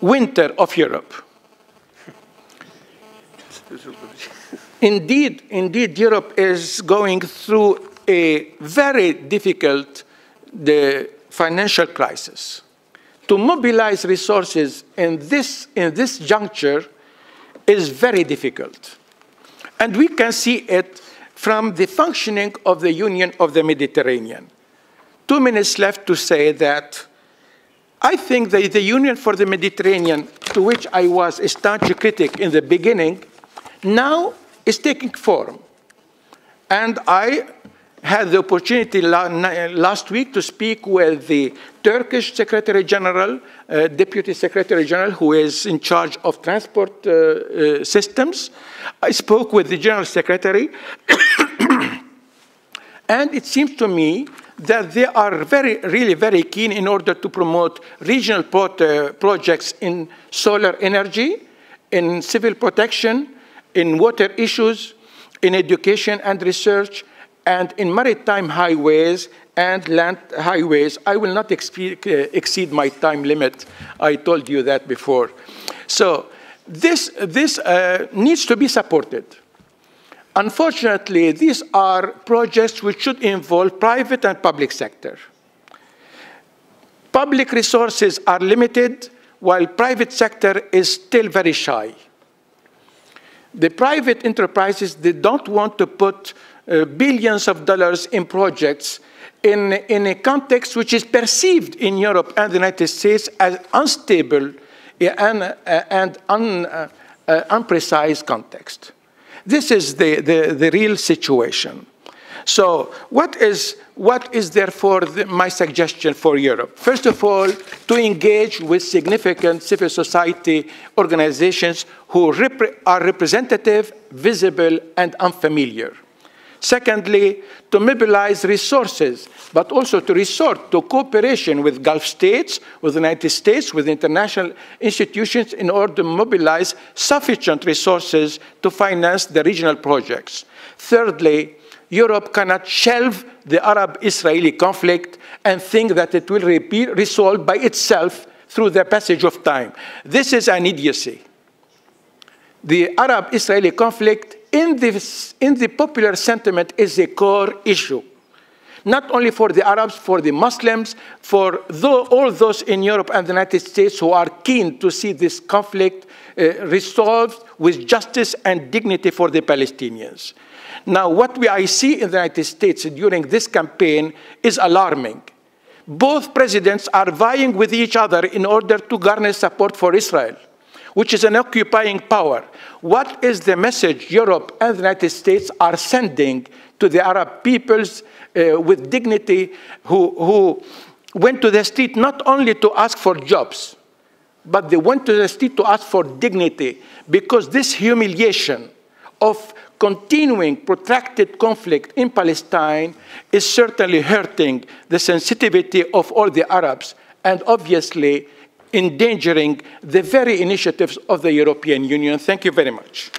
winter of Europe. Indeed, Europe is going through a very difficult financial crisis. To mobilize resources in this juncture is very difficult. And we can see it from the functioning of the Union of the Mediterranean. 2 minutes left to say that I think that the Union for the Mediterranean, to which I was a staunch critic in the beginning, now is taking form. And I had the opportunity last week to speak with the Turkish Secretary General, Deputy Secretary General, who is in charge of transport systems. I spoke with the General Secretary, and it seems to me that they are really very keen in order to promote regional projects in solar energy, in civil protection, in water issues, in education and research, and in maritime highways and land highways. I will not exceed my time limit. I told you that before. So this needs to be supported. Unfortunately, these are projects which should involve private and public sector. Public resources are limited, while private sector is still very shy. The private enterprises, they don't want to put billions of dollars in projects in a context which is perceived in Europe and the United States as unstable and unprecise context. This is the real situation. So what is therefore my suggestion for Europe? First of all, to engage with significant civil society organizations who are representative, visible, and unfamiliar. Secondly, to mobilize resources, but also to resort to cooperation with Gulf states, with the United States, with international institutions in order to mobilize sufficient resources to finance the regional projects. Thirdly, Europe cannot shelve the Arab-Israeli conflict and think that it will be resolved by itself through the passage of time. This is an idiocy. the Arab-Israeli conflict in the popular sentiment is a core issue. Not only for the Arabs, for the Muslims, for all those in Europe and the United States who are keen to see this conflict resolved with justice and dignity for the Palestinians. Now, what I see in the United States during this campaign is alarming. Both presidents are vying with each other in order to garner support for Israel, which is an occupying power. What is the message Europe and the United States are sending to the Arab peoples with dignity who went to the street not only to ask for jobs, but they went to the street to ask for dignity, because this humiliation of continuing protracted conflict in Palestine is certainly hurting the sensitivity of all the Arabs and obviously endangering the very initiatives of the European Union. Thank you very much.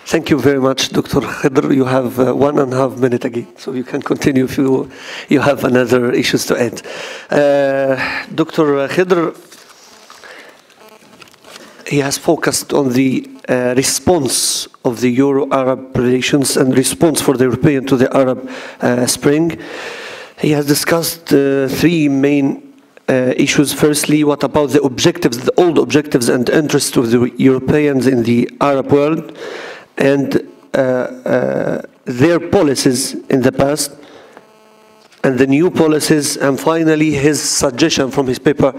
Thank you very much, Dr. Khader. You have 1.5 minutes again, so you can continue if you have another issues to add. Dr. Khader, he has focused on the response of the Euro-Arab relations and response for the European to the Arab Spring. He has discussed three main issues. Firstly, what about the objectives, the old objectives and interests of the Europeans in the Arab world, and their policies in the past, and the new policies, and finally his suggestion from his paper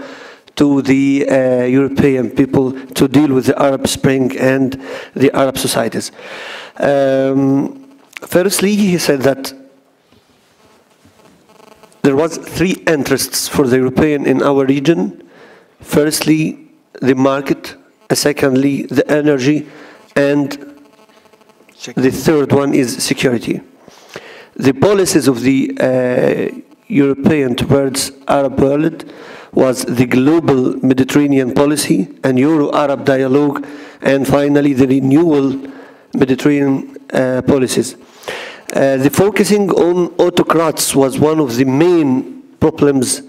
to the European people to deal with the Arab Spring and the Arab societies. Firstly, he said that there was three interests for the European in our region. Firstly, the market. Secondly, the energy. And the third one is security. The policies of the European towards Arab world was the global Mediterranean policy and Euro-Arab dialogue, and finally the renewal Mediterranean policies. The focusing on autocrats was one of the main problems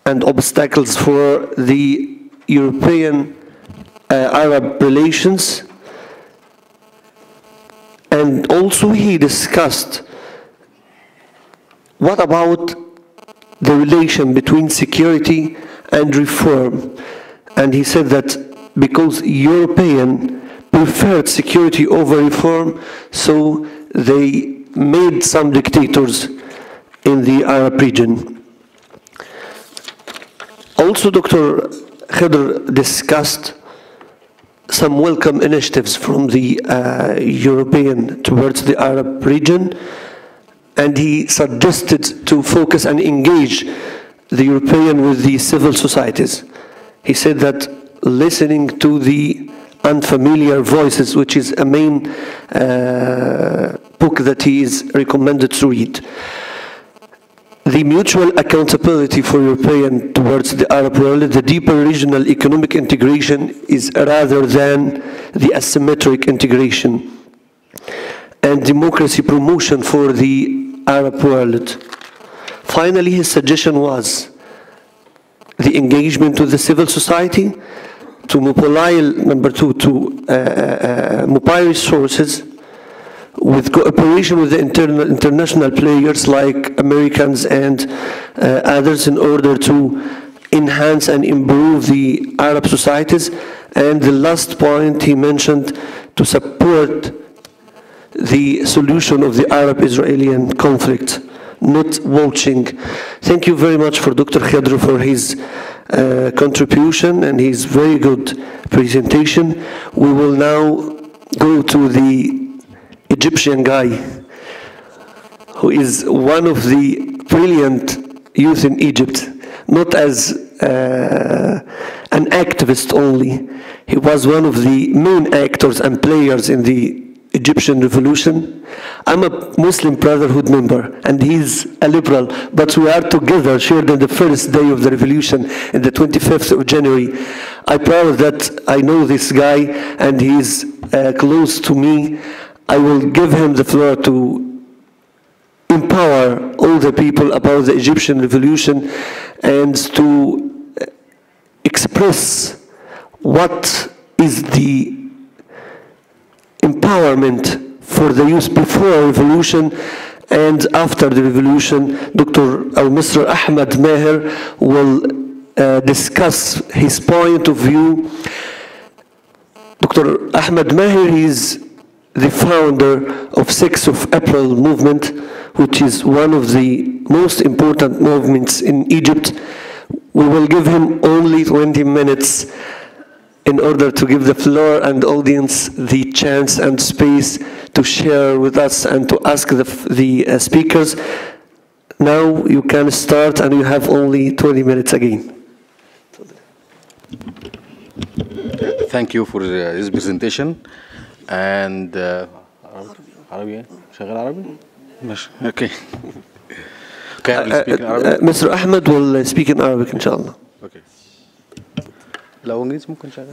and obstacles for the European-Arab relations. And also he discussed what about the relation between security and reform. And he said that because European preferred security over reform, so they made some dictators in the Arab region. Also, Dr. Khader discussed some welcome initiatives from the European towards the Arab region, and he suggested to focus and engage the European with the civil societies. He said that listening to the unfamiliar voices, which is a main book that he is recommended to read. The mutual accountability for European towards the Arab world, the deeper regional economic integration is rather than the asymmetric integration, and democracy promotion for the Arab world. Finally, his suggestion was the engagement with the civil society, to mobilize, number two, to mobilize resources with cooperation with the international players like Americans and others in order to enhance and improve the Arab societies. And the last point he mentioned, to support the solution of the Arab-Israeli conflict, not watching. Thank you very much for Dr. Khader for his contribution and his very good presentation. We will now go to the Egyptian guy, who is one of the brilliant youth in Egypt, not as an activist only. He was one of the main actors and players in the Egyptian revolution. I'm a Muslim Brotherhood member and he's a liberal, but we are together shared in the first day of the revolution in the 25th of January. I'm proud that I know this guy and he's close to me. I will give him the floor to empower all the people about the Egyptian revolution and to express what is the empowerment for the youth before revolution and after the revolution. Mr. Ahmed Maher will discuss his point of view. Dr. Ahmed Maher is the founder of 6th of April movement, which is one of the most important movements in Egypt. We will give him only 20 minutes in order to give the floor and audience the chance and space to share with us and to ask the speakers. Now you can start, and you have only 20 minutes again. Thank you for this presentation. And Arabic? شغال عربي؟ ماشي. Okay. Okay, I will speak in Arabic. Mr. Ahmed will speak in Arabic, inshallah. Okay. لو انجليزي ممكن شغال.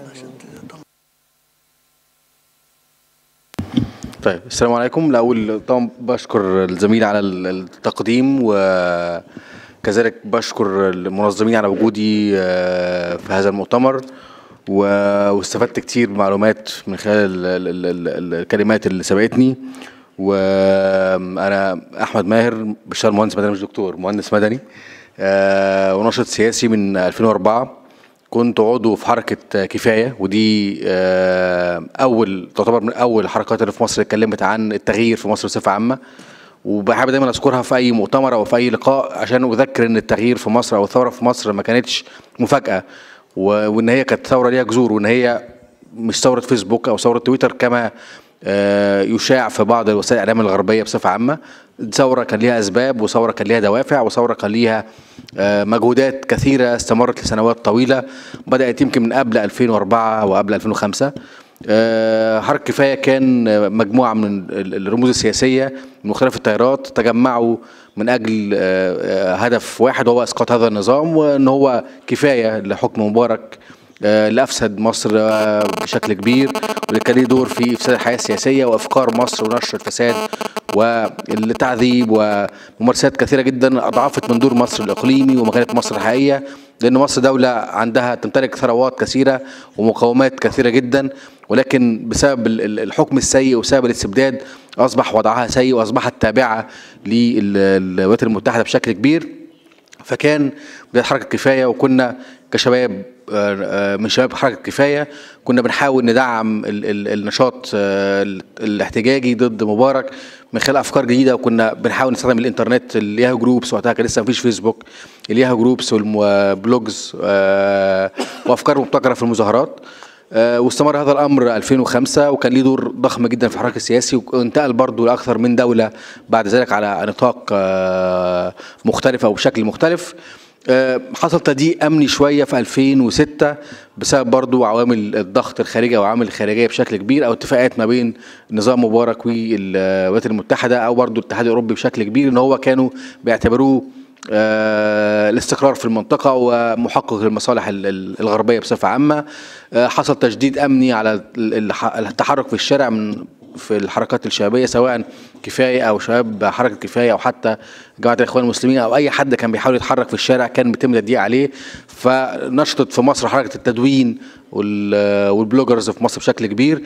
طيب السلام عليكم. الأول طبعا بشكر الزميل على التقديم، وكذلك بشكر المنظمين على وجودي في هذا المؤتمر، واستفدت كتير بمعلومات من خلال الكلمات اللي سبقتني. وأنا أحمد ماهر، بشتغل مهندس مدني، مش دكتور، مهندس مدني وناشط سياسي من 2004. كنت عضو في حركة كفاية، ودي تعتبر من أول الحركات اللي في مصر اتكلمت عن التغيير في مصر بصفة عامة، وبحب دايما أذكرها في أي مؤتمر أو في أي لقاء عشان أذكر إن التغيير في مصر أو الثورة في مصر ما كانتش مفاجأة، وإن هي كانت ثورة ليها جذور، وإن هي مش ثورة فيسبوك أو ثورة تويتر كما يشاع في بعض وسائل الإعلام الغربية بصفة عامة. ثورة كان ليها أسباب، وثورة كان ليها دوافع، وثورة كان ليها مجهودات كثيرة استمرت لسنوات طويلة، بدأت يمكن من قبل 2004 وقبل 2005. حركة كفاية كان مجموعة من الرموز السياسية من مختلف التيارات تجمعوا من أجل هدف واحد، وهو إسقاط هذا النظام، وأن هو كفاية لحكم مبارك اللي أفسد مصر بشكل كبير، واللي كان ليه دور في إفساد الحياة السياسية وإفقار مصر ونشر الفساد والتعذيب وممارسات كثيرة جدا أضعفت من دور مصر الإقليمي ومكانة مصر الحقيقية، لأن مصر دولة عندها تمتلك ثروات كثيرة ومقومات كثيرة جدا، ولكن بسبب الحكم السيء وبسبب الاستبداد أصبح وضعها سيء، وأصبحت تابعة للولايات المتحدة بشكل كبير. فكان بداية حركة كفاية، وكنا كشباب من شباب حركة كفاية كنا بنحاول ندعم النشاط الاحتجاجي ضد مبارك من خلال أفكار جديدة، وكنا بنحاول نستخدم الإنترنت، الياهو جروبس، وقتها كان لسه مفيش فيسبوك، الياهو جروبس والبلوجز وأفكار مبتكرة في المظاهرات. واستمر هذا الأمر 2005، وكان ليه دور ضخم جدا في الحراك السياسي، وانتقل برضه لأكثر من دولة بعد ذلك على نطاق مختلف أو بشكل مختلف. حصل تضييق أمني شوية في 2006 بسبب برضو عوامل الضغط الخارجي أو عوامل الخارجية بشكل كبير، أو اتفاقات ما بين نظام مبارك والولايات المتحدة أو برضو الاتحاد الأوروبي بشكل كبير، إن هو كانوا بيعتبروه الاستقرار في المنطقة ومحقق للمصالح الغربية بصفة عامة. حصل تجديد أمني على التحرك في الشارع في الحركات الشبابية، سواء كفاية أو شباب حركة كفاية أو حتى جماعة الإخوان المسلمين أو أي حد كان بيحاول يتحرك في الشارع كان بيتم التضييق عليه. فنشطت في مصر حركة التدوين والبلوجرز في مصر بشكل كبير،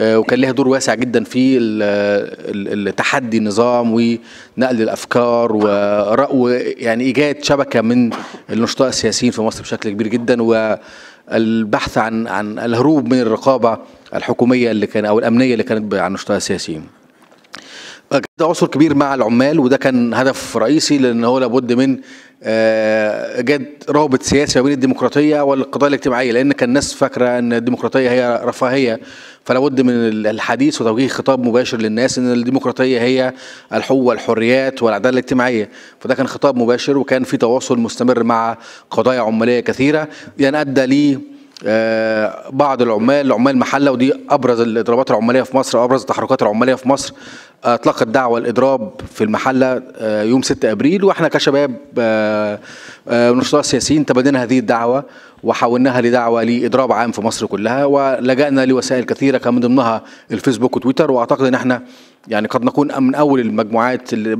وكان لها دور واسع جدا في تحدي النظام ونقل الأفكار ويعني إيجاد شبكة من النشطاء السياسيين في مصر بشكل كبير جدا، والبحث عن الهروب من الرقابة الحكومية اللي كان أو الأمنية اللي كانت عن النشطاء السياسيين. تواصل كبير مع العمال، وده كان هدف رئيسي، لأن هو لابد من إيجاد رابط سياسي ما بين الديمقراطية والقضايا الاجتماعية، لأن كان الناس فاكرة أن الديمقراطية هي رفاهية، فلابد من الحديث وتوجيه خطاب مباشر للناس أن الديمقراطية هي الحقوق والحريات والعدالة الاجتماعية. فده كان خطاب مباشر، وكان في تواصل مستمر مع قضايا عمالية كثيرة، يعني أدى لي بعض العمال محلة، ودي أبرز الإضرابات العمالية في مصر، أبرز التحركات العمالية في مصر. أطلقت دعوة الإضراب في المحلة يوم 6 أبريل، وإحنا كشباب نشطاء سياسيين تبادلنا هذه الدعوة وحولناها لدعوة لإضراب عام في مصر كلها، ولجأنا لوسائل كثيرة كان من ضمنها الفيسبوك وتويتر. وأعتقد إن إحنا يعني قد نكون من أول المجموعات اللي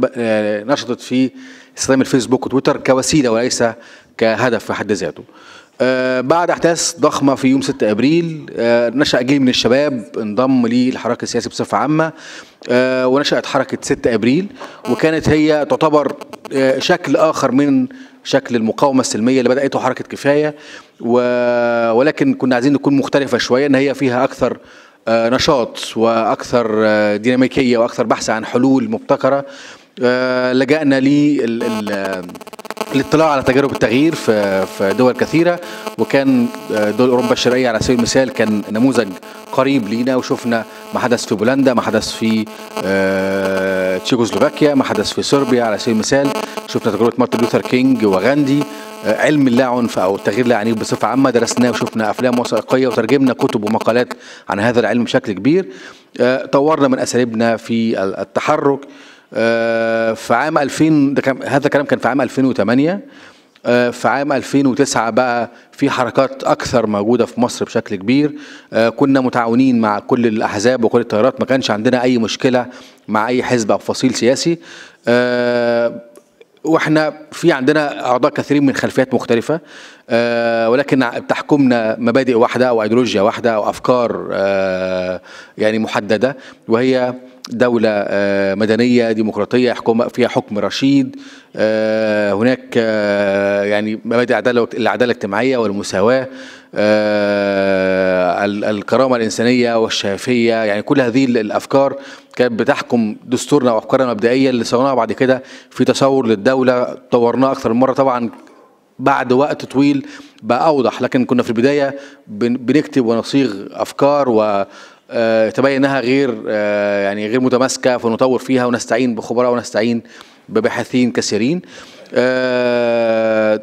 نشطت في استخدام الفيسبوك وتويتر كوسيلة وليس كهدف في حد ذاته. بعد أحداث ضخمة في يوم 6 أبريل نشأ جيل من الشباب انضم للحراك السياسي بصفة عامة، ونشأت حركة 6 أبريل، وكانت هي تعتبر شكل آخر من شكل المقاومة السلمية اللي بدأته حركة كفاية، ولكن كنا عايزين نكون مختلفة شوية، إن هي فيها أكثر نشاط وأكثر ديناميكية وأكثر بحث عن حلول مبتكرة. لجأنا للاطلاع على تجارب التغيير في دول كثيرة، وكان دول أوروبا الشرقية على سبيل المثال كان نموذج قريب لينا، وشفنا ما حدث في بولندا، ما حدث في تشيكوسلوفاكيا، ما حدث في صربيا على سبيل المثال. شفنا تجربة مارتن لوثر كينج وغاندي. علم اللاعنف أو التغيير اللاعنف بصفة عامة درسناه، وشفنا أفلام وثائقية وترجمنا كتب ومقالات عن هذا العلم بشكل كبير. طورنا من أساليبنا في التحرك. في عام 2000 هذا الكلام كان في عام 2008. في عام 2009 بقى في حركات أكثر موجودة في مصر بشكل كبير. كنا متعاونين مع كل الأحزاب وكل التيارات، ما كانش عندنا أي مشكلة مع أي حزب أو فصيل سياسي. واحنا في عندنا أعضاء كثيرين من خلفيات مختلفة، ولكن تحكمنا مبادئ واحدة أو أيديولوجيا واحدة أو أفكار يعني محددة، وهي دولة مدنية ديمقراطية يحكم فيها حكم رشيد. هناك يعني مبادئ العدالة الاجتماعية والمساواة، الكرامة الإنسانية والشفافية، يعني كل هذه الأفكار كانت بتحكم دستورنا وأفكارنا المبدئية اللي صنعناها بعد كده في تصور للدولة. طورناه أكثر من مرة طبعا بعد وقت طويل بقى أوضح، لكن كنا في البداية بنكتب ونصيغ أفكار تبين انها غير متماسكه، فنطور فيها ونستعين بخبراء ونستعين بباحثين كثيرين.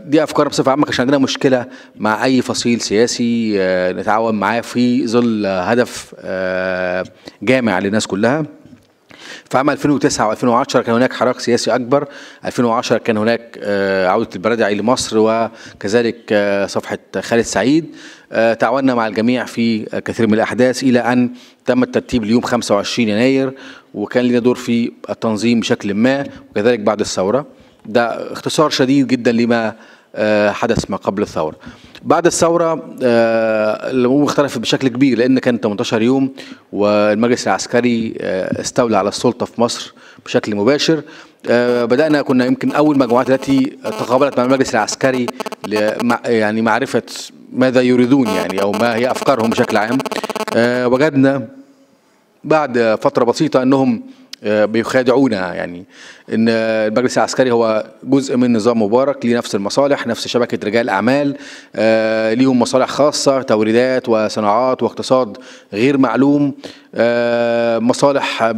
دي افكار بصفه عامه. ما كانش عندنا مشكله مع اي فصيل سياسي نتعاون معاه في ظل هدف جامع للناس كلها. في عام 2009 و2010 كان هناك حراك سياسي أكبر. 2010 كان هناك عودة البرادعي لمصر، وكذلك صفحة خالد سعيد. تعاوننا مع الجميع في كثير من الأحداث إلى أن تم الترتيب ليوم 25 يناير، وكان لنا دور في التنظيم بشكل ما، وكذلك بعد الثورة. ده اختصار شديد جدا لما حدث ما قبل الثورة. بعد الثورة الأمور اختلفت بشكل كبير، لأن كان 18 يوم والمجلس العسكري استولى على السلطة في مصر بشكل مباشر. كنا يمكن أول مجموعات التي تقابلت مع المجلس العسكري يعني معرفة ماذا يريدون، يعني أو ما هي أفكارهم بشكل عام. وجدنا بعد فترة بسيطة أنهم بيخادعونا، يعني ان المجلس العسكري هو جزء من نظام مبارك، ليه نفس المصالح، نفس شبكه رجال اعمال، ليهم مصالح خاصه، توريدات وصناعات واقتصاد غير معلوم، مصالح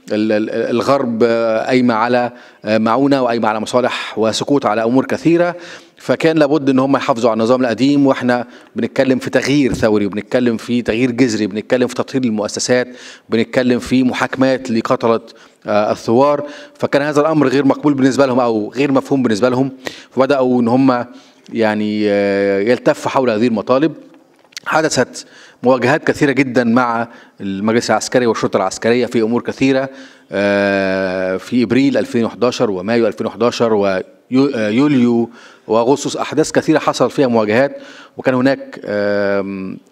بالغرب قايمه على معونه وقايمه على مصالح وسكوت على امور كثيره. فكان لابد ان هم يحافظوا على النظام القديم، واحنا بنتكلم في تغيير ثوري، وبنتكلم في تغيير جذري، بنتكلم في تطهير المؤسسات، بنتكلم في محاكمات لقتلة الثوار. فكان هذا الامر غير مقبول بالنسبه لهم او غير مفهوم بالنسبه لهم، فبداوا ان هم يعني يلتفوا حول هذه المطالب. حدثت مواجهات كثيره جدا مع المجلس العسكري والشرطه العسكريه في امور كثيره، في ابريل 2011 ومايو 2011 ويوليو واغسطس، احداث كثيره حصل فيها مواجهات. وكان هناك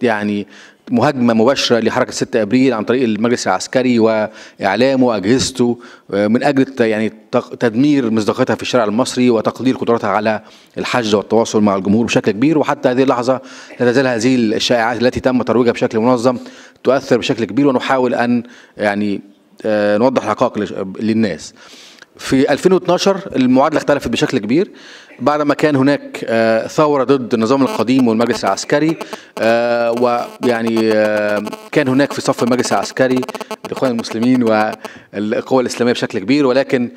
يعني مهاجمه مباشره لحركه 6 ابريل عن طريق المجلس العسكري واعلامه واجهزته، من اجل يعني تدمير مصداقيتها في الشارع المصري وتقليل قدرتها على الحشد والتواصل مع الجمهور بشكل كبير. وحتى هذه اللحظه لا تزال هذه الشائعات التي تم ترويجها بشكل منظم تؤثر بشكل كبير، ونحاول ان يعني نوضح الحقائق للناس. في 2012 المعادله اختلفت بشكل كبير، بعد ما كان هناك ثوره ضد النظام القديم والمجلس العسكري، ويعني كان هناك في صف المجلس العسكري الاخوان المسلمين والقوى الاسلاميه بشكل كبير. ولكن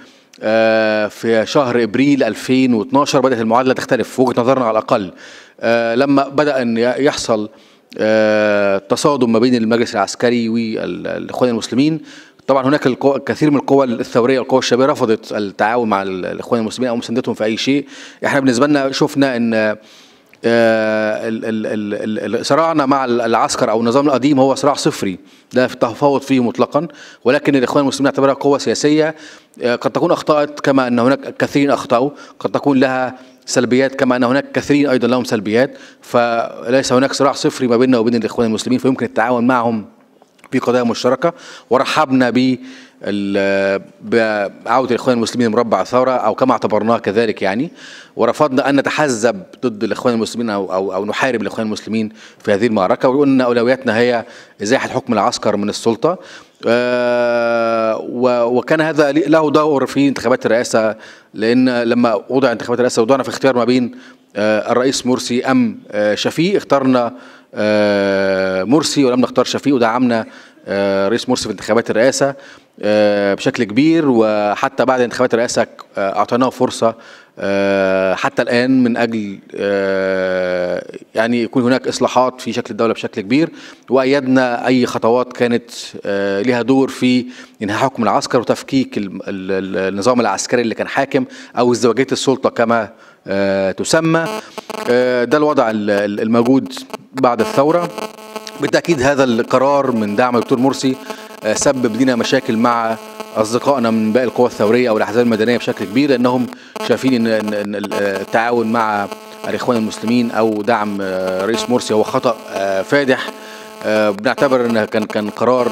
في شهر ابريل 2012 بدات المعادله تختلف في وجهه نظرنا على الاقل، لما بدا ان يحصل تصادم ما بين المجلس العسكري والاخوان المسلمين. طبعا هناك الكثير من القوى الثوريه والقوى الشعبيه رفضت التعاون مع الاخوان المسلمين او مساندتهم في اي شيء. احنا بالنسبه لنا شفنا ان صراعنا مع العسكر او النظام القديم هو صراع صفري، لا في تفاوض فيه مطلقا، ولكن الاخوان المسلمين اعتبرها قوه سياسيه قد تكون اخطات كما ان هناك كثيرين اخطاوا، قد تكون لها سلبيات كما أن هناك كثيرين أيضا لهم سلبيات، فليس هناك صراع صفري ما بيننا وبين الإخوان المسلمين، فيمكن التعاون معهم في قضايا مشتركة. ورحبنا بعودة الإخوان المسلمين لمربع الثورة أو كما اعتبرناه كذلك يعني، ورفضنا أن نتحزب ضد الإخوان المسلمين أو نحارب الإخوان المسلمين في هذه المعركة، وقلنا أولوياتنا هي إزاحة حكم العسكر من السلطة. وكان هذا له دور في انتخابات الرئاسة، لأن لما وضع انتخابات الرئاسة وضعنا في اختيار ما بين الرئيس مرسي أم شفيق، اخترنا مرسي ولم نختار شفيق، ودعمنا رئيس مرسي في انتخابات الرئاسة بشكل كبير. وحتى بعد انتخابات الرئاسة أعطيناه فرصة حتى الآن من أجل يعني يكون هناك إصلاحات في شكل الدولة بشكل كبير، وأيدنا أي خطوات كانت لها دور في إنهاء حكم العسكر وتفكيك النظام العسكري اللي كان حاكم أو ازدواجية السلطة كما تسمى. ده الوضع الموجود بعد الثورة. بالتأكيد هذا القرار من دعم الدكتور مرسي سبب لنا مشاكل مع أصدقائنا من باقي القوى الثورية أو الأحزاب المدنية بشكل كبير، لأنهم شايفين إن التعاون مع الإخوان المسلمين أو دعم رئيس مرسي هو خطأ فادح. بنعتبر إنه كان قرار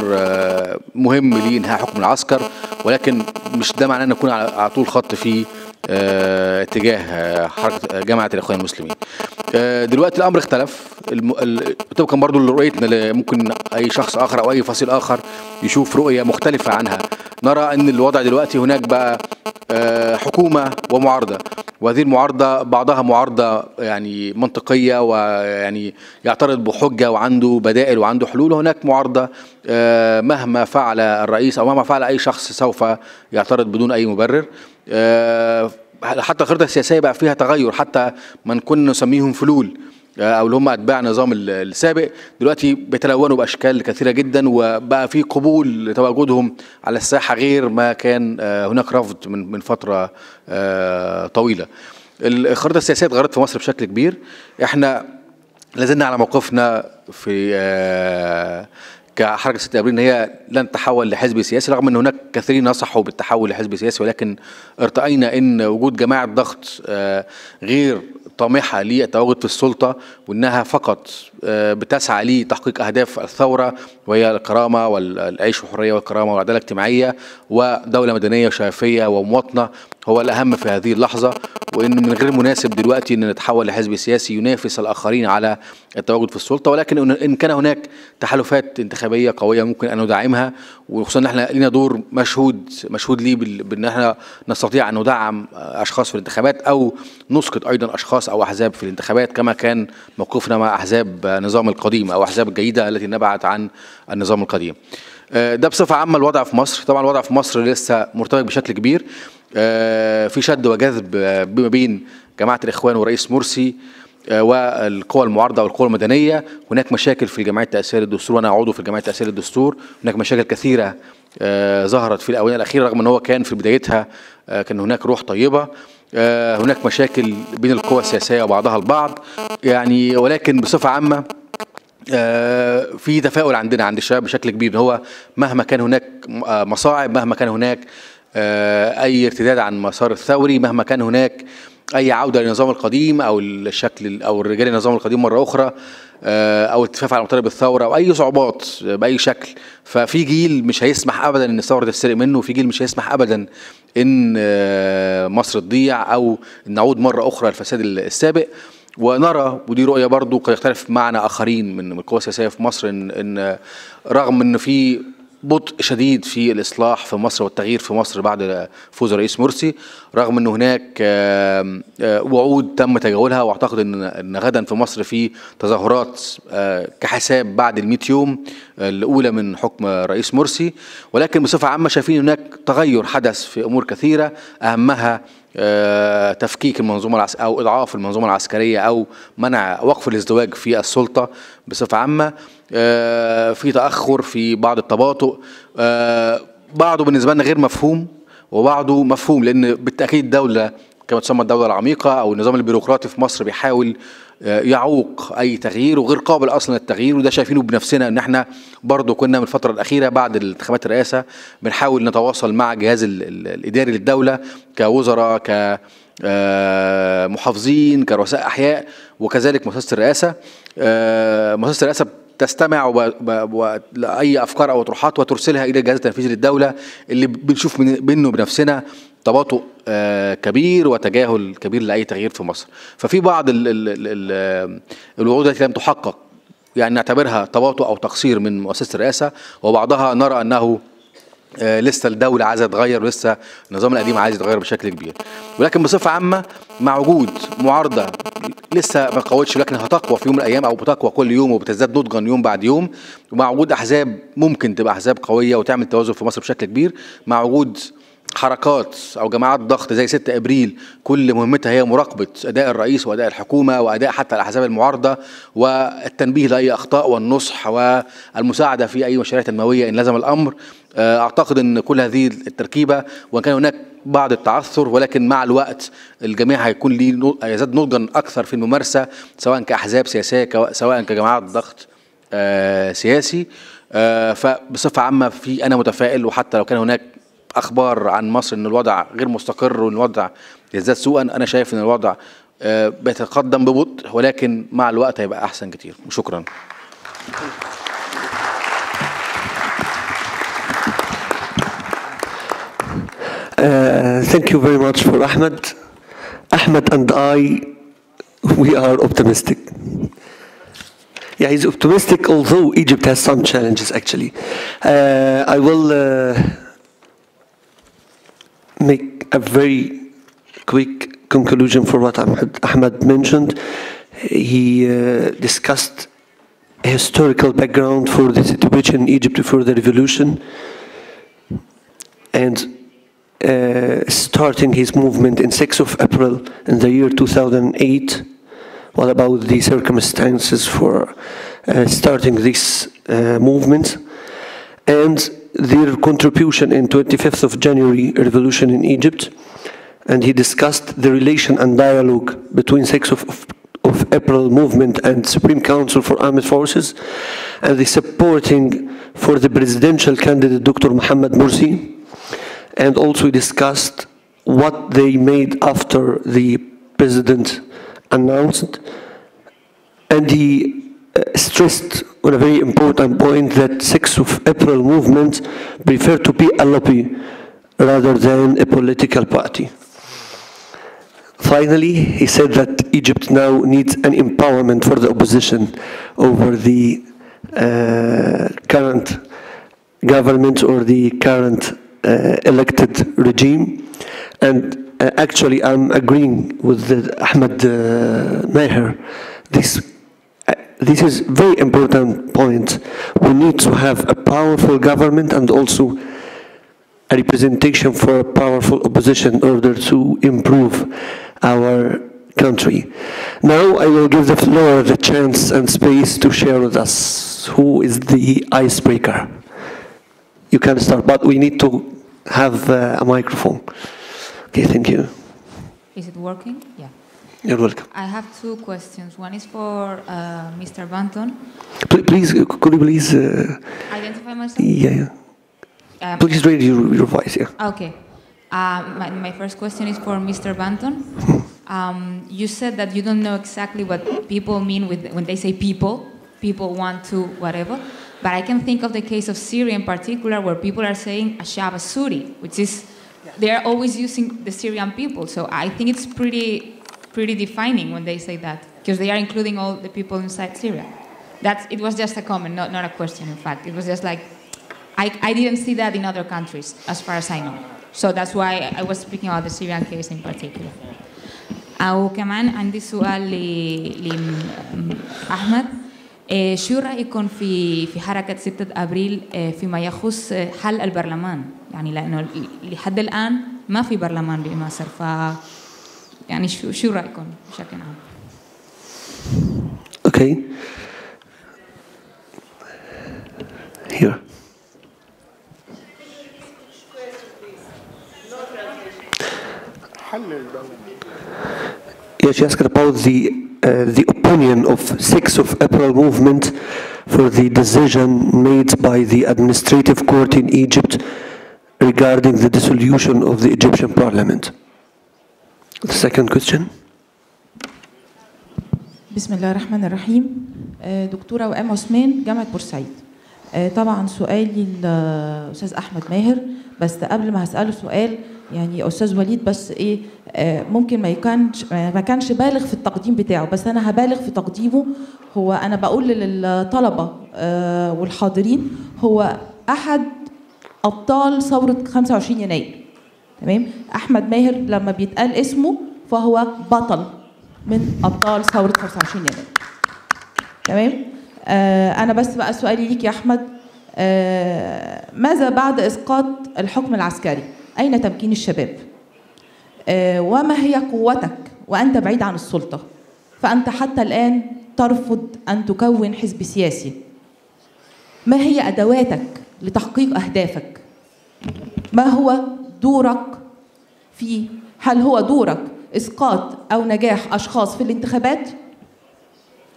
مهم لإنهاء حكم العسكر، ولكن مش ده معناه أن نكون على طول خط في اتجاه حركة جماعة الإخوان المسلمين. دلوقتي الأمر اختلف، طبقا برضو لرؤيتنا، ممكن أي شخص آخر أو أي فصيل آخر يشوف رؤية مختلفة عنها. نرى أن الوضع دلوقتي هناك بقى حكومة ومعارضة، وهذه المعارضة بعضها معارضة يعني منطقية ويعني يعترض بحجة وعنده بدائل وعنده حلول، وهناك معارضة مهما فعل الرئيس أو مهما فعل أي شخص سوف يعترض بدون أي مبرر. حتى الخريطة السياسية بقى فيها تغير، حتى من كنا نسميهم فلول أو اللي هم أتباع النظام السابق دلوقتي بيتلونوا بأشكال كثيرة جدا، وبقى في قبول لتواجدهم على الساحة غير ما كان هناك رفض من فترة طويلة. الخريطة السياسية اتغيرت في مصر بشكل كبير. احنا لازلنا على موقفنا في كحركة 6 أبريل ان هي لن تتحول لحزب سياسي، رغم ان هناك كثيرين نصحوا بالتحول لحزب سياسي، ولكن ارتأينا ان وجود جماعة ضغط غير طامحة للتواجد في السلطة، وانها فقط بتسعى لتحقيق اهداف الثورة، وهي الكرامة والعيش والحرية والكرامة والعدالة الاجتماعية ودولة مدنية وشفافية ومواطنة، هو الأهم في هذه اللحظة. وإن من غير مناسب دلوقتي أن نتحول لحزب سياسي ينافس الآخرين على التواجد في السلطة، ولكن إن كان هناك تحالفات انتخابية قوية ممكن أن ندعمها، وخصوصا أن احنا لنا دور مشهود ليه بأن احنا نستطيع أن ندعم أشخاص في الانتخابات أو نسقط أيضا أشخاص أو أحزاب في الانتخابات، كما كان موقفنا مع أحزاب النظام القديم أو أحزاب الجيدة التي نبعت عن النظام القديم. ده بصفة عامة الوضع في مصر. طبعا الوضع في مصر لسه مرتبط بشكل كبير، في شد وجذب بما بين جماعة الإخوان ورئيس مرسي والقوى المعارضة والقوى المدنية. هناك مشاكل في الجمعية التأسيسية للدستور، وأنا عضو في الجمعية التأسيسية للدستور. هناك مشاكل كثيرة ظهرت في الآونة الأخيرة، رغم أن هو كان في بدايتها كان هناك روح طيبة. هناك مشاكل بين القوى السياسية وبعضها البعض يعني، ولكن بصفة عامة في تفاؤل عند الشباب بشكل كبير. هو مهما كان هناك مصاعب، مهما كان هناك أي ارتداد عن مسار الثوري، مهما كان هناك أي عودة للنظام القديم أو الشكل أو الرجال النظام القديم مرة أخرى، أو التفاف على مطالب الثورة أو أي صعوبات بأي شكل، ففي جيل مش هيسمح أبدا إن الثورة تتسرق منه، وفي جيل مش هيسمح أبدا إن مصر تضيع أو نعود مرة أخرى للفساد السابق. ونرى، ودي رؤية برضو قد يختلف معنا آخرين من القوى السياسية في مصر، إن رغم إن في بطء شديد في الإصلاح في مصر والتغيير في مصر بعد فوز الرئيس مرسي، رغم أن هناك وعود تم تجاهلها، واعتقد أن غدا في مصر في تظاهرات كحساب بعد ال100 يوم الأولى من حكم الرئيس مرسي، ولكن بصفة عامة شايفين هناك تغير حدث في أمور كثيرة، أهمها تفكيك المنظومة أو إضعاف المنظومة العسكرية أو منع وقف الازدواج في السلطة بصفة عامة. في تأخر في بعض التباطؤ، بعضه بالنسبة لنا غير مفهوم وبعضه مفهوم، لأن بالتأكيد الدولة كما تسمى الدولة العميقة أو النظام البيروقراطي في مصر بيحاول يعوق أي تغيير وغير قابل أصلا للتغيير، وده شايفينه بنفسنا إن احنا برضه كنا من الفترة الأخيرة بعد الانتخابات الرئاسة بنحاول نتواصل مع الجهاز الإداري للدولة كوزراء محافظين، كرؤساء أحياء، وكذلك مؤسسة الرئاسة. مؤسسة الرئاسة تستمع لأي أفكار أو أطروحات وترسلها إلى الجهاز التنفيذي للدولة، اللي بنشوف منه بنفسنا تباطؤ كبير وتجاهل كبير لأي تغيير في مصر. ففي بعض الوعود التي لم تحقق يعني نعتبرها تباطؤ أو تقصير من مؤسسة الرئاسة، وبعضها نرى أنه لسه الدولة عايزة تتغير، ولسه النظام القديم عايز يتغير بشكل كبير. ولكن بصفة عامة مع وجود معارضة لسه ما قوتش، لكن هتقوى في يوم من الأيام أو بتقوى كل يوم وبتزداد نضجا يوم بعد يوم، ومع وجود أحزاب ممكن تبقى أحزاب قوية وتعمل توازن في مصر بشكل كبير، مع وجود حركات أو جماعات ضغط زي 6 أبريل كل مهمتها هي مراقبة أداء الرئيس وأداء الحكومة وأداء حتى الأحزاب المعارضة، والتنبيه لأي أخطاء والنصح والمساعدة في أي مشاريع تنموية إن لزم الأمر. أعتقد أن كل هذه التركيبة، وإن كان هناك بعض التعثر، ولكن مع الوقت الجميع هيكون ليه يزداد نضجا أكثر في الممارسة، سواء كأحزاب سياسية سواء كجماعات ضغط سياسي. فبصفة عامة أنا متفائل، وحتى لو كان هناك أخبار عن مصر أن الوضع غير مستقر وأن الوضع يزداد سوءا، أنا شايف أن الوضع بيتقدم ببطء، ولكن مع الوقت هيبقى أحسن كتير. وشكرا. Thank you very much for Ahmed. Ahmed and I, we are optimistic. Yeah, he's optimistic, although Egypt has some challenges, actually. I will make a very quick conclusion for what Ahmed mentioned. He discussed a historical background for the situation in Egypt before the revolution, and starting his movement in 6th of April in the year 2008. What about the circumstances for starting this movement, and their contribution in 25th of January revolution in Egypt. And he discussed the relation and dialogue between 6th of April movement and Supreme Council for Armed Forces, and the supporting for the presidential candidate Dr. Mohammed Morsi. And also discussed what they made after the president announced. And he stressed on a very important point that 6th of April movement prefer to be a lobby rather than a political party. Finally, he said that Egypt now needs an empowerment for the opposition over the current government or the current elected regime. And actually I'm agreeing with Ahmed Maher. This is a very important point. We need to have a powerful government and also a representation for a powerful opposition in order to improve our country. Now I will give the floor the chance and space to share with us who is the icebreaker. You can start, but we need to have a microphone. Okay, thank you. Is it working? Yeah. You're welcome. I have 2 questions. One is for Mr. Bunton. Please, could you please... identify myself? Yeah. Please raise your voice, yeah. Okay. My first question is for Mr. Bunton. You said that you don't know exactly what people mean when they say people. People want to whatever. But I can think of the case of Syria in particular, where people are saying Ashab Suri, which is, they are always using the Syrian people. So I think it's pretty defining when they say that, because they are including all the people inside Syria. It was just a comment, not a question, in fact. It was just like, I didn't see that in other countries, as far as I know. So that's why I was speaking about the Syrian case in particular. أو كمان عندي سؤال لأحمد. شو رأيكم في حركة 6 أبريل فيما يخص حل البرلمان؟ يعني لأنه لحد الآن ما في برلمان بمصر، يعني شو رأيكم بشكل عام؟ Okay. Here. Yes, she asked about the opinion of 6th of April movement for the decision made by the administrative court in Egypt regarding the dissolution of the Egyptian parliament. The second question. بسم الله الرحمن الرحيم. دكتورة وئام عثمان، جامعة بورسعيد. طبعا سؤالي للأستاذ أحمد ماهر، بس قبل ما هسأله سؤال يعني أستاذ وليد بس إيه ممكن ما كانش بالغ في التقديم بتاعه، بس أنا هبالغ في تقديمه. هو أنا بقول للطلبة والحاضرين هو أحد أبطال ثورة 25 يناير. تمام؟ أحمد ماهر لما بيتقال اسمه فهو بطل من أبطال ثورة 25 يناير. تمام؟ أنا بس بقى سؤالي ليك يا أحمد، ماذا بعد إسقاط الحكم العسكري؟ أين تمكين الشباب؟ وما هي قوتك وأنت بعيد عن السلطة؟ فأنت حتى الآن ترفض أن تكون حزب سياسي. ما هي أدواتك لتحقيق أهدافك؟ ما هو دورك هل هو دورك إسقاط أو نجاح أشخاص في الانتخابات؟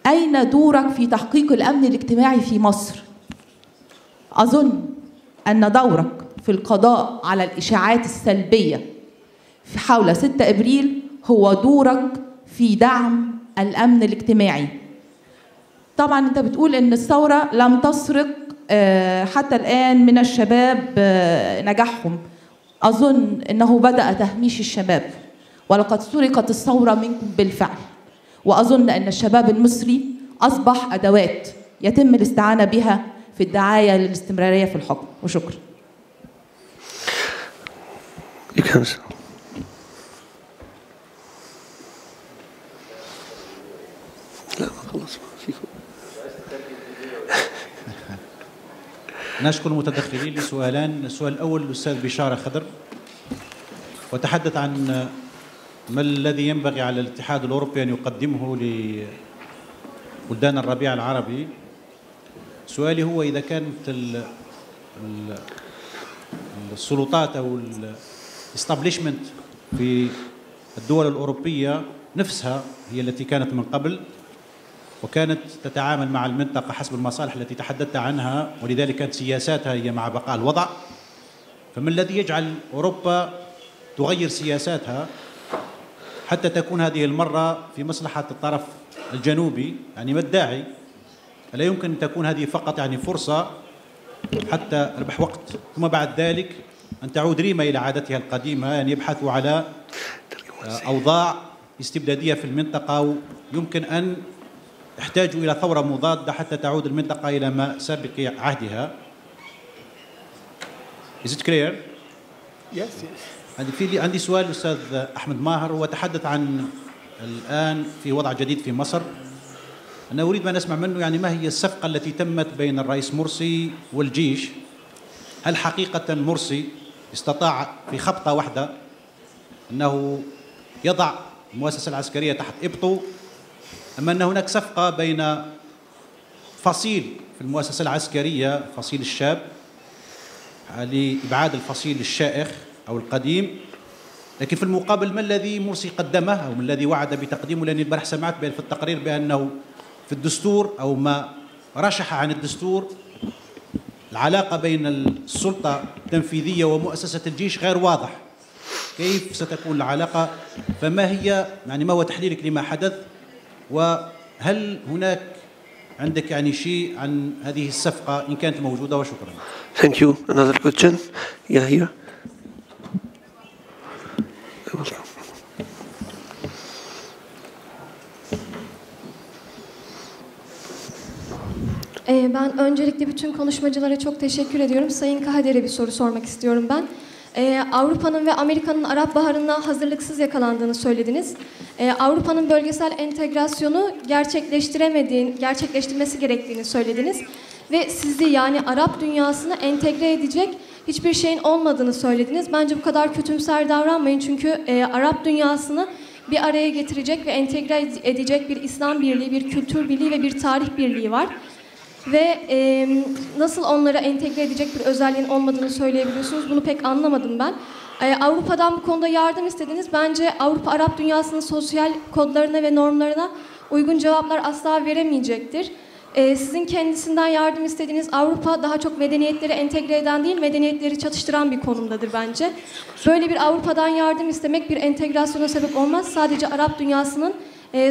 أين دورك في تحقيق الأمن الاجتماعي في مصر؟ أظن أن دورك في القضاء على الإشاعات السلبية حول 6 إبريل هو دورك في دعم الأمن الاجتماعي. طبعا أنت بتقول أن الثورة لم تسرق حتى الآن من الشباب نجاحهم. أظن أنه بدأ تهميش الشباب، ولقد سرقت الثورة منكم بالفعل. وأظن أن الشباب المصري أصبح أدوات يتم الاستعانة بها في الدعاية للاستمرارية في الحكم. وشكرا. لا خلاص فيكم. نشكر المتدخلين لسؤالان. السؤال الأول الأستاذ بشارة خضر، وتحدث عن ما الذي ينبغي على الاتحاد الأوروبي أن يقدمه لبلدان الربيع العربي. سؤالي هو إذا كانت السلطات أو الاستابليشمنت في الدول الأوروبية نفسها هي التي كانت من قبل وكانت تتعامل مع المنطقة حسب المصالح التي تحدثت عنها، ولذلك كانت سياساتها هي مع بقاء الوضع. فما الذي يجعل أوروبا تغير سياساتها حتى تكون هذه المرة في مصلحة الطرف الجنوبي؟ يعني ما الداعي؟ ألا يمكن أن تكون هذه فقط يعني فرصة حتى ربح وقت، ثم بعد ذلك أن تعود ريما إلى عادتها القديمة، يعني يبحثوا على أوضاع استبدادية في المنطقة، ويمكن أن يحتاجوا إلى ثورة مضادة حتى تعود المنطقة إلى ما سابق عهدها. Is it clear? Yes. عندي سؤال الأستاذ أحمد ماهر، هو تحدث عن الآن في وضع جديد في مصر. أنا أريد أن أسمع منه يعني ما هي الصفقة التي تمت بين الرئيس مرسي والجيش؟ هل حقيقة مرسي استطاع في خبطة واحدة أنه يضع المؤسسة العسكرية تحت إبطه، أم أن هناك صفقة بين فصيل في المؤسسة العسكرية، فصيل الشاب، لإبعاد الفصيل الشائخ أو القديم، لكن في المقابل ما الذي مرسي قدمه أو ما الذي وعد بتقديمه؟ لأني البارح سمعت في التقرير بأنه في الدستور أو ما رشح عن الدستور العلاقة بين السلطة التنفيذية ومؤسسة الجيش غير واضح. كيف ستكون العلاقة؟ فما هي يعني ما هو تحليلك لما حدث؟ وهل هناك عندك يعني شيء عن هذه الصفقة إن كانت موجودة؟ وشكرا. Thank you. Another question? Yeah, here. Ben öncelikle bütün konuşmacılara çok teşekkür ediyorum. Sayın Khader'e bir soru sormak istiyorum ben. Avrupa'nın ve Amerika'nın Arap Baharı'na hazırlıksız yakalandığını söylediniz. Avrupa'nın bölgesel entegrasyonu gerçekleştirmesi gerektiğini söylediniz. Ve sizi yani Arap dünyasını entegre edecek hiçbir şeyin olmadığını söylediniz. Bence bu kadar kötümser davranmayın, çünkü Arap dünyasını bir araya getirecek ve entegre edecek bir İslam birliği, bir kültür birliği ve bir tarih birliği var. Ve nasıl onlara entegre edecek bir özelliğin olmadığını söyleyebiliyorsunuz? Bunu pek anlamadım ben. Avrupa'dan bu konuda yardım istediniz. Bence Avrupa Arap dünyasının sosyal kodlarına ve normlarına uygun cevaplar asla veremeyecektir. Sizin kendisinden yardım istediğiniz Avrupa daha çok medeniyetleri entegre eden değil, medeniyetleri çatıştıran bir konumdadır bence. Böyle bir Avrupa'dan yardım istemek bir entegrasyona sebep olmaz. Sadece Arap dünyasının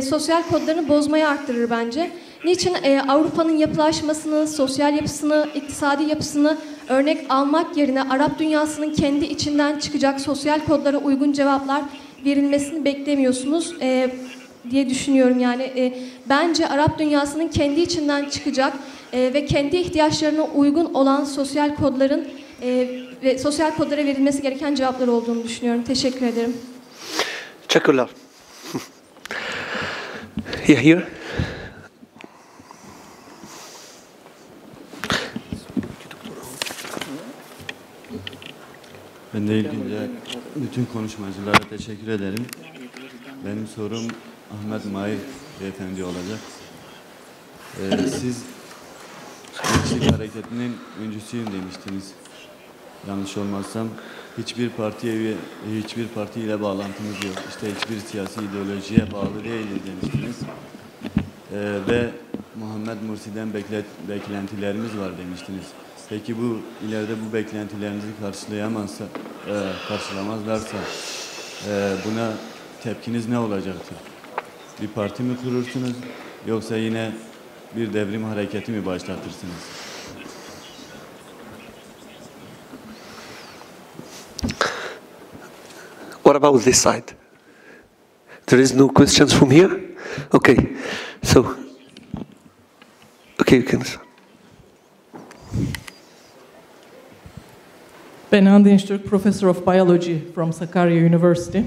sosyal kodlarını bozmaya arttırır bence. Niçin Avrupa'nın yapılaşmasını, sosyal yapısını, iktisadi yapısını örnek almak yerine Arap dünyasının kendi içinden çıkacak sosyal kodlara uygun cevaplar verilmesini beklemiyorsunuz diye düşünüyorum. Yani bence Arap dünyasının kendi içinden çıkacak ve kendi ihtiyaçlarına uygun olan sosyal kodların ve sosyal kodlara verilmesi gereken cevaplar olduğunu düşünüyorum. Teşekkür ederim. Teşekkürler. Yeah, here. Ben de ilk önce bütün konuşmacılara teşekkür ederim. Benim sorum Ahmet Maher beyefendi olacak. Siz Gençlik Hareketi'nin öncüsüyüm demiştiniz. Yanlış olmazsam hiçbir partiyle bağlantınız yok. İşte hiçbir siyasi ideolojiye bağlı değiliz demiştiniz. Ve Muhammed Mursi'den beklentilerimiz var demiştiniz. Peki bu ileride bu beklentilerinizi karşılamazlarsa buna tepkiniz ne olacaktır? Bir parti mi kurursunuz yoksa yine bir devrim hareketi mi başlatırsınız? What about this side? There is no questions from here? Okay. So, okay, you can. Benan Dinçtürk, Professor of Biology from Sakarya University.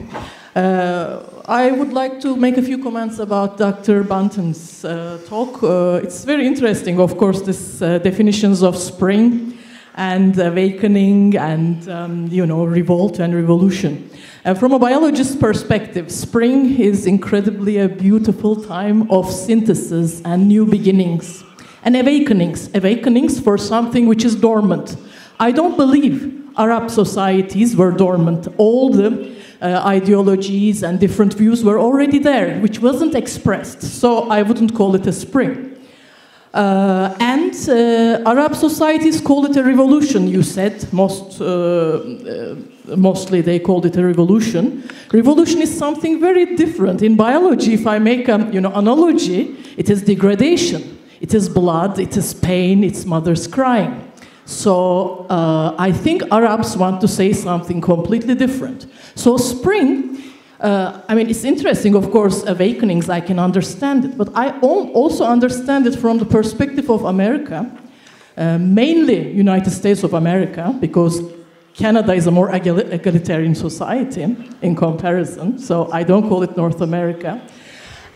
I would like to make a few comments about Dr. Bunton's talk. It's very interesting, of course, this definitions of spring and awakening and, revolt and revolution. From a biologist's perspective, spring is incredibly a beautiful time of synthesis and new beginnings and awakenings for something which is dormant. I don't believe Arab societies were dormant. All the ideologies and different views were already there, which wasn't expressed. So I wouldn't call it a spring. Arab societies call it a revolution, you said. Mostly they called it a revolution. Revolution is something very different. In biology, if I make an analogy, it is degradation. It is blood, it is pain, it's mothers crying. So I think Arabs want to say something completely different. So spring, it's interesting, of course, awakenings, I can understand it, but I also understand it from the perspective of America, mainly United States of America, because Canada is a more egalitarian society in comparison, so I don't call it North America.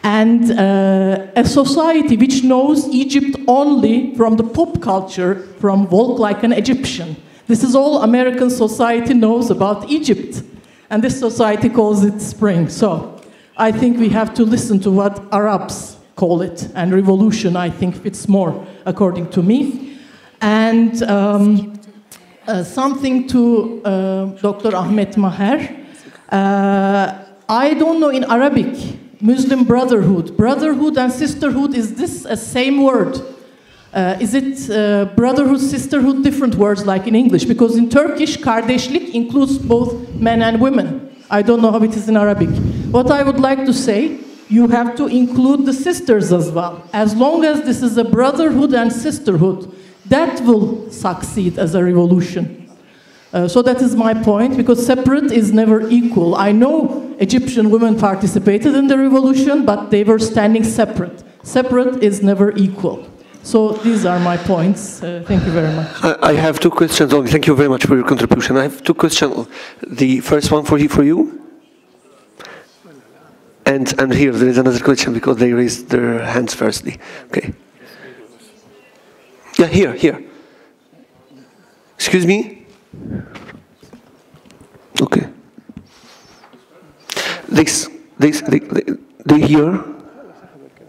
And a society which knows Egypt only from the pop culture, from Walk Like an Egyptian. This is all American society knows about Egypt. And this society calls it spring. So I think we have to listen to what Arabs call it. And revolution, I think, fits more, according to me. And something to Dr. Ahmet Maher. I don't know in Arabic, Muslim brotherhood. Brotherhood and sisterhood, is this a same word? Is it brotherhood, sisterhood, different words like in English? Because in Turkish, kardeşlik includes both men and women. I don't know how it is in Arabic. What I would like to say, you have to include the sisters as well. As long as this is a brotherhood and sisterhood, that will succeed as a revolution. So that is my point, because separate is never equal. I know Egyptian women participated in the revolution, but they were standing separate. Separate is never equal. So these are my points. Thank you very much. I have two questions only. Thank you very much for your contribution. I have two questions. The first one for you. And here there is another question because they raised their hands firstly. Okay. Yeah, here. Excuse me? Okay. They here?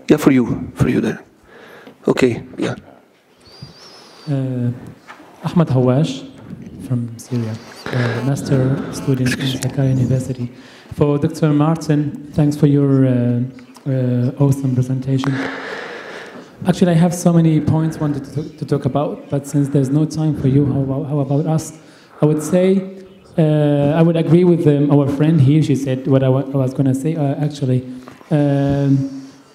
Yeah, for you then. Okay, yeah. Ahmed Hawash from Syria, master student in Sakarya University. For Dr. Martin, thanks for your awesome presentation. Actually, I have so many points wanted to talk about, but since there's no time for you, how about us? I would say, I would agree with our friend here. She said what I was going to say, actually.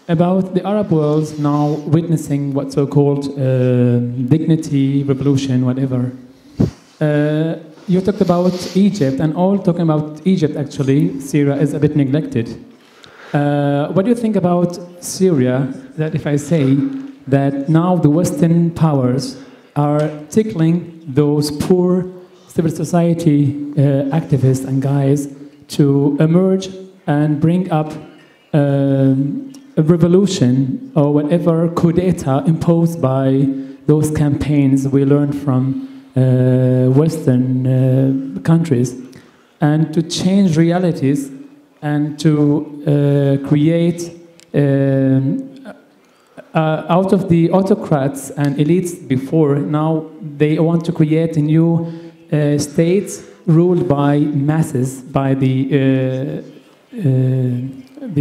About the Arab world now witnessing what so-called dignity, revolution, whatever. You talked about Egypt, and all talking about Egypt, actually, Syria is a bit neglected. What do you think about Syria, that if I say that now the Western powers are tickling those poor civil society activists and guys to emerge and bring up a revolution or whatever coup d'etat imposed by those campaigns we learned from Western countries, and to change realities and to create out of the autocrats and elites before, now they want to create a new state ruled by masses, by the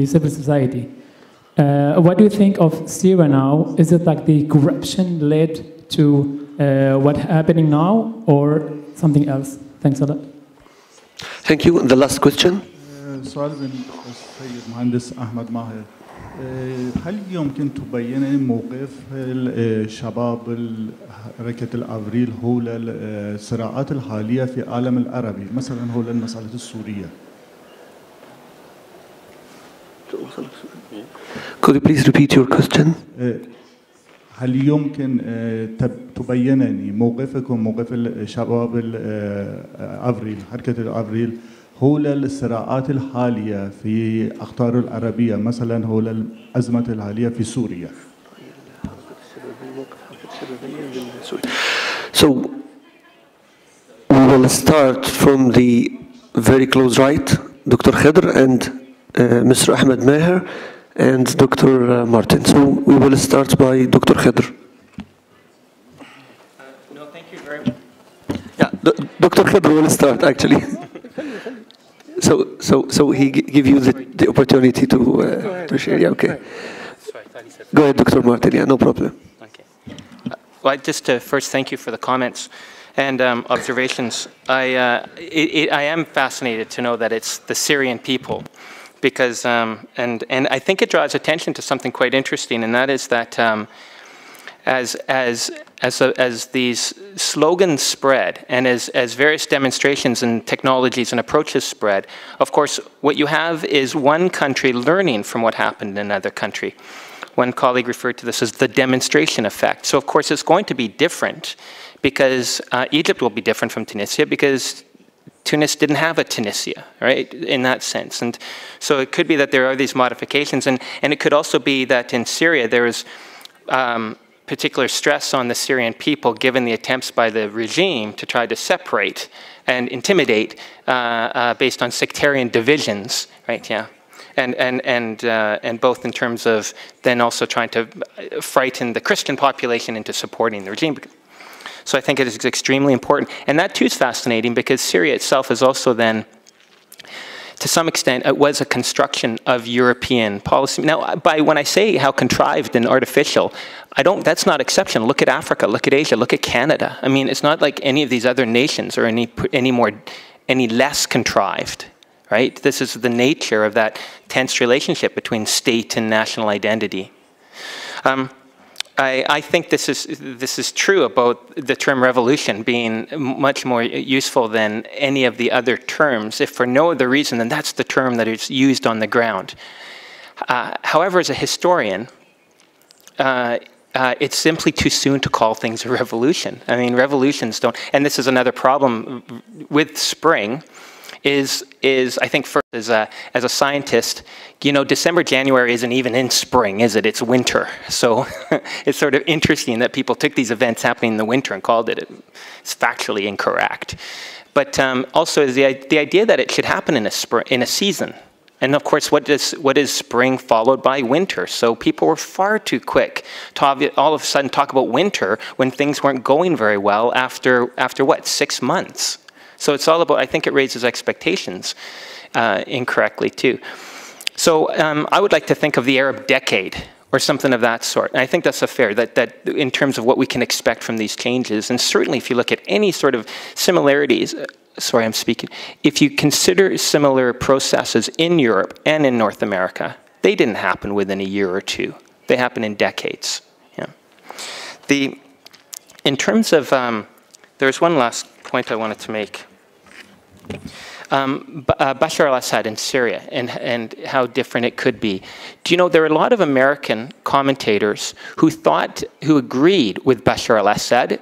civil society. What do you think of Syria now? Is it like the corruption led to what's happening now, or something else? Thanks a lot. Thank you. And the last question. سؤال من السيد مهندس أحمد ماهر. هل يمكن تبين موقف الشباب حركة الأفريل حول الصراعات الحالية في العالم العربي، مثلا حول المسألة السورية؟ Could you please repeat your question? هل يمكن تبينني موقفكم، موقف الشباب الأفريل، حركة الأفريل حول الصراعات الحالية في أقطار العربية، مثلا حول الأزمة الحالية في سوريا؟ So we will start from the very close right, Dr. Khader and Mr. Ahmed Maher and Dr. Martin. So we will start by Dr. Khader. No, thank you very much. Yeah, Dr. Khader will start actually. So he give you the opportunity to share. Yeah, okay. Go ahead, Dr. Martin. Yeah, no problem. Okay. Well, just to first thank you for the comments and observations. I am fascinated to know that it's the Syrian people, because and I think it draws attention to something quite interesting, and that is that as these slogans spread, and as various demonstrations and technologies and approaches spread, of course, what you have is one country learning from what happened in another country. One colleague referred to this as the demonstration effect. So, of course, it's going to be different, because Egypt will be different from Tunisia, because Tunis didn't have a Tunisia, right, in that sense. And so it could be that there are these modifications, and it could also be that in Syria there is particular stress on the Syrian people, given the attempts by the regime to try to separate and intimidate based on sectarian divisions, right? Yeah, and both in terms of then also trying to frighten the Christian population into supporting the regime. So I think it is extremely important, and that too is fascinating, because Syria itself is also then, to some extent, it was a construction of European policy. Now, when I say how contrived and artificial, that's not exceptional. Look at Africa, look at Asia, look at Canada. I mean, it's not like any of these other nations are any less contrived, right? This is the nature of that tense relationship between state and national identity. I think this is true about the term revolution being much more useful than any of the other terms, if for no other reason than that's the term that is used on the ground. However, as a historian, it's simply too soon to call things a revolution. I mean, revolutions don't, and this is another problem with spring, is I think first as a scientist, you know, December, January isn't even in spring, is it? It's winter. So it's sort of interesting that people took these events happening in the winter and called it. It's factually incorrect. But also is the idea that it should happen in a season. And of course, what is spring followed by winter? So people were far too quick to all of a sudden talk about winter when things weren't going very well after what, 6 months? So it's all about, I think it raises expectations incorrectly too. So I would like to think of the Arab decade, or something of that sort. And I think that's fair, that in terms of what we can expect from these changes. And certainly if you look at any sort of similarities, sorry, I'm speaking, if you consider similar processes in Europe and in North America, they didn't happen within a year or two. They happened in decades. Yeah. In terms of, there's one last point I wanted to make. Bashar al-Assad in Syria and how different it could be. Do you know there are a lot of American commentators who agreed with Bashar al-Assad,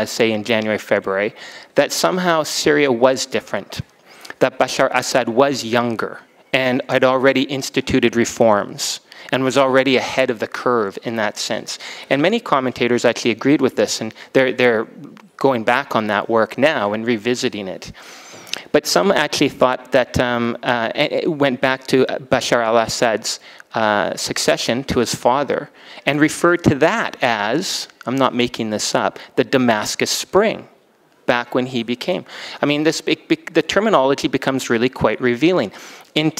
say in January, February, that somehow Syria was different, that Bashar al-Assad was younger and had already instituted reforms and was already ahead of the curve in that sense. And many commentators actually agreed with this, and they're going back on that work now and revisiting it. But some actually thought that it went back to Bashar al-Assad's succession to his father and referred to that as, I'm not making this up, the Damascus Spring, back when he became. I mean, the terminology becomes really quite revealing. In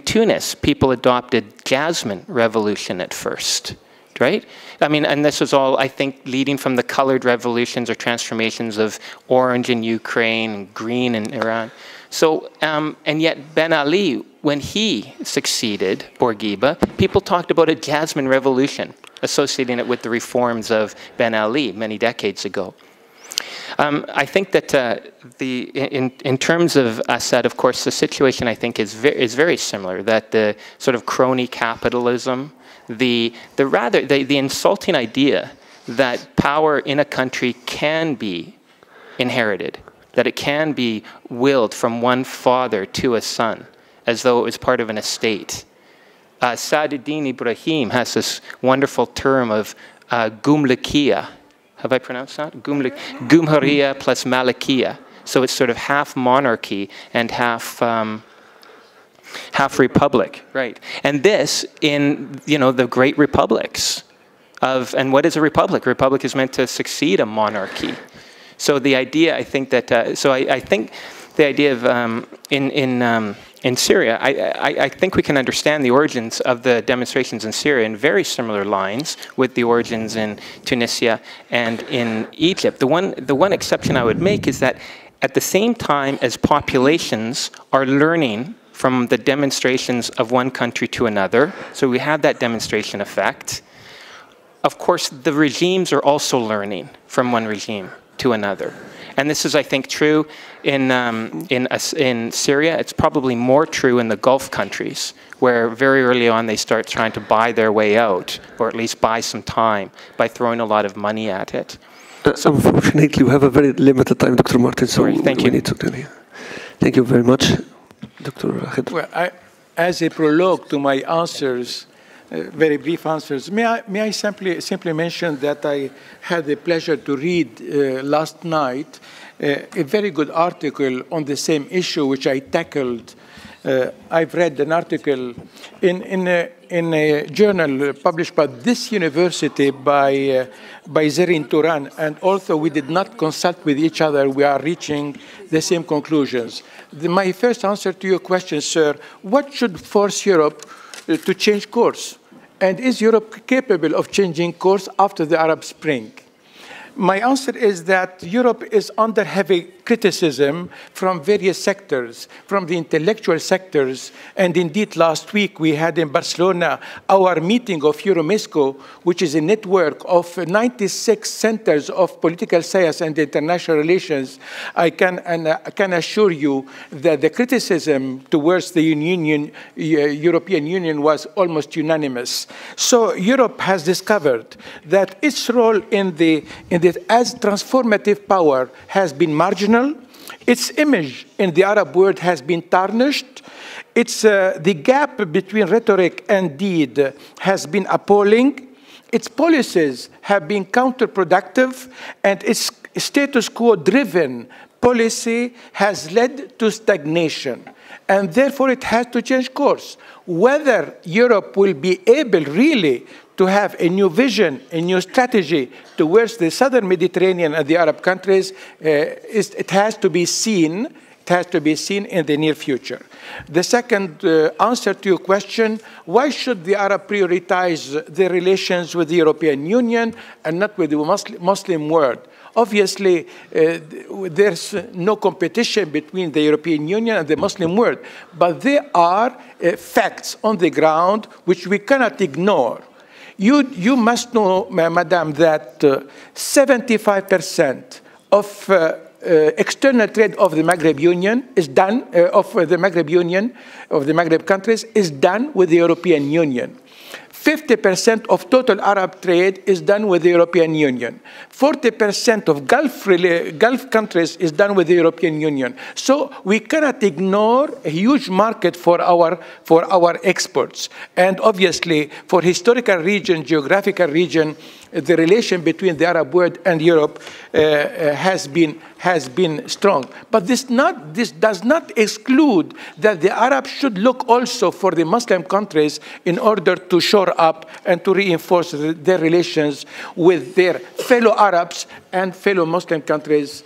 Tunis, people adopted Jasmine Revolution at first, right? I mean, and this was all, I think, leading from the colored revolutions or transformations of orange in Ukraine and green in Iran. So, and yet Ben Ali, when he succeeded Bourguiba, people talked about a Jasmine Revolution, associating it with the reforms of Ben Ali many decades ago. I think that in terms of Assad, of course, the situation, I think, is very similar, that the sort of crony capitalism, the insulting idea that power in a country can be inherited, that it can be willed from one father to a son, as though it was part of an estate. Sa'ad-ud-Din Ibrahim has this wonderful term of Gumlakiya. Have I pronounced that? Gumhuriya plus Malikiya. So it's sort of half monarchy and half republic, right? And this in, you know, the great republics of, and what is a republic? A republic is meant to succeed a monarchy. So the idea, I think that, I think the idea of, in Syria, I think we can understand the origins of the demonstrations in Syria in very similar lines with the origins in Tunisia and in Egypt. The one exception I would make is that at the same time as populations are learning from the demonstrations of one country to another, so we have that demonstration effect, of course the regimes are also learning from one regime to another. And this is, I think, true in Syria. It's probably more true in the Gulf countries, where very early on they start trying to buy their way out, or at least buy some time, by throwing a lot of money at it. Unfortunately, we have a very limited time, Dr. Martin, so we need to continue. Thank you very much, Dr. Khader. Well, as a prologue to my answers, very brief answers. May I simply mention that I had the pleasure to read last night a very good article on the same issue which I tackled. I've read an article in a journal published by this university by Zerin Turan, and although we did not consult with each other, we are reaching the same conclusions. My first answer to your question, sir, what should force Europe to change course? And is Europe capable of changing course after the Arab Spring? My answer is that Europe is under heavy criticism from various sectors, from the intellectual sectors. And indeed, last week we had in Barcelona our meeting of Euromesco, which is a network of 96 centers of political science and international relations. I can assure you that the criticism towards the European Union was almost unanimous. So Europe has discovered that its role as transformative power has been marginal. Its image in the Arab world has been tarnished. The gap between rhetoric and deed has been appalling. Its policies have been counterproductive, and its status quo-driven policy has led to stagnation. And therefore, it has to change course. Whether Europe will be able really to have a new vision, a new strategy towards the southern Mediterranean and the Arab countries, it has to be seen It has to be seen in the near future. The second answer to your question, why should the Arab prioritize their relations with the European Union and not with the Muslim world? Obviously, there's no competition between the European Union and the Muslim world, but there are facts on the ground which we cannot ignore. You must know, Madam, that 75% of external trade of the Maghreb Union is done, of the Maghreb countries is done with the European Union. 50% of total Arab trade is done with the European Union. 40% of Gulf countries is done with the European Union. So we cannot ignore a huge market for our exports. And obviously, for historical region, geographical region, the relation between the Arab world and Europe has been strong. But this does not exclude that the Arabs should look also for the Muslim countries in order to shore up and to reinforce their relations with their fellow Arabs and fellow Muslim countries,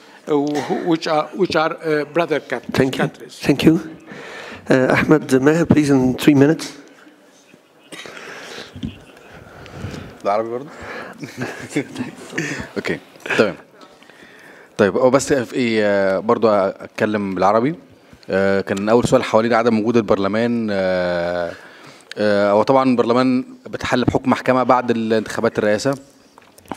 which are brother countries. Thank you. Ahmed, Maher, please, in 3 minutes. العربي برضه؟ اوكي تمام. طيب هو بس ايه برضه اتكلم بالعربي. كان اول سؤال حوالين عدم وجود البرلمان. هو طبعا البرلمان بتحل بحكم محكمه بعد الانتخابات الرئاسه،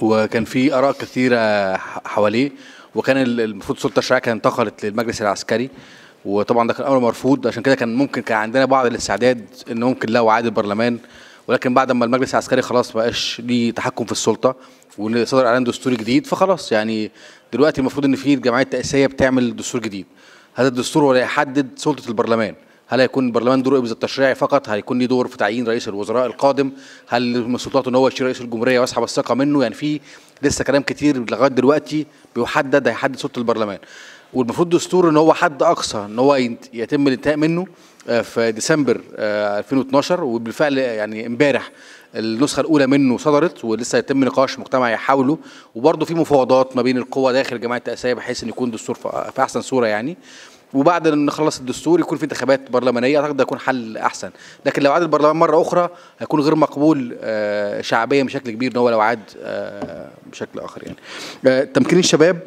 وكان في اراء كثيره حواليه، وكان المفروض السلطه الشرعيه كانت انتقلت للمجلس العسكري، وطبعا ده كان امر مرفوض. عشان كده كان عندنا بعض الاستعداد ان ممكن لو عاد البرلمان، ولكن بعد ما المجلس العسكري خلاص ما بقاش ليه تحكم في السلطه وصدر اعلان دستوري جديد، فخلاص يعني دلوقتي المفروض ان في الجمعيه التاسيسيه بتعمل دستور جديد. هذا الدستور هو اللي هيحدد سلطه البرلمان. هل هيكون البرلمان دوره إبرز التشريعي فقط؟ هيكون ليه دور في تعيين رئيس الوزراء القادم؟ هل من سلطاته ان هو يشيل رئيس الجمهوريه ويسحب الثقه منه؟ يعني في لسه كلام كتير لغايه دلوقتي هيحدد سلطه البرلمان. والمفروض دستور ان هو حد اقصى ان هو يتم الانتهاء منه في ديسمبر 2012، وبالفعل يعني امبارح النسخه الاولى منه صدرت، ولسه يتم نقاش مجتمعي يحاوله، وبرضه في مفاوضات ما بين القوى داخل الجمعيه التاسيسيه بحيث ان يكون دستور في احسن صوره يعني. وبعد ان نخلص الدستور يكون في انتخابات برلمانيه، اعتقد ده يكون حل احسن. لكن لو عاد البرلمان مره اخرى هيكون غير مقبول شعبيا بشكل كبير ان هو لو عاد بشكل اخر يعني. تمكين الشباب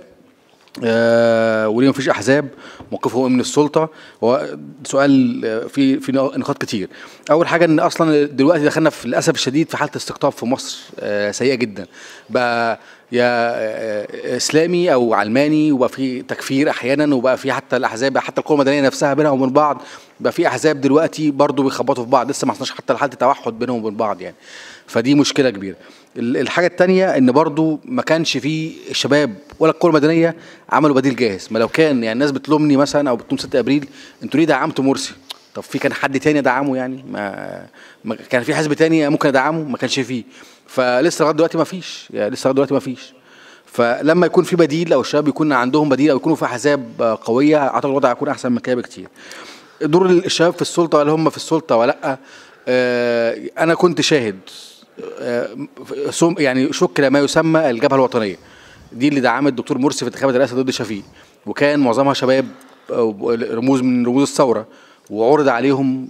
وليه مفيش احزاب، موقفهم من السلطه، هو سؤال في نقاط كتير. اول حاجه ان اصلا دلوقتي دخلنا في للاسف الشديد في حاله استقطاب في مصر سيئه جدا، بقى يا اسلامي او علماني، وبقى في تكفير احيانا، وبقى في حتى الاحزاب، حتى القوى المدنيه نفسها بينها وبين بعض بقى في احزاب دلوقتي برضو بيخبطوا في بعض، لسه ما حصلش حتى حاله توحد بينهم وبين بعض يعني. فدي مشكله كبيره. الحاجه الثانيه ان برضو ما كانش في الشباب ولا القوى المدنيه عملوا بديل جاهز. ما لو كان يعني الناس بتلومني مثلا او بتلوم 6 ابريل انتوا ليه دعمتوا مرسي؟ طب في كان حد تاني دعمه يعني؟ ما كان في حزب تاني ممكن ادعمه؟ ما كانش فيه. فلسه لغايه دلوقتي ما فيش فلما يكون في بديل او الشباب يكون عندهم بديل او يكونوا في احزاب قويه، اعتقد الوضع هيكون احسن من كده بكتير. دور الشباب في السلطه، هل هم في السلطه ولا لا؟ انا كنت شاهد يعني شكل ما يسمى الجبهه الوطنيه، دي اللي دعمت الدكتور مرسي في انتخابات الرئاسه ضد شفيق، وكان معظمها شباب رموز من رموز الثوره، وعرض عليهم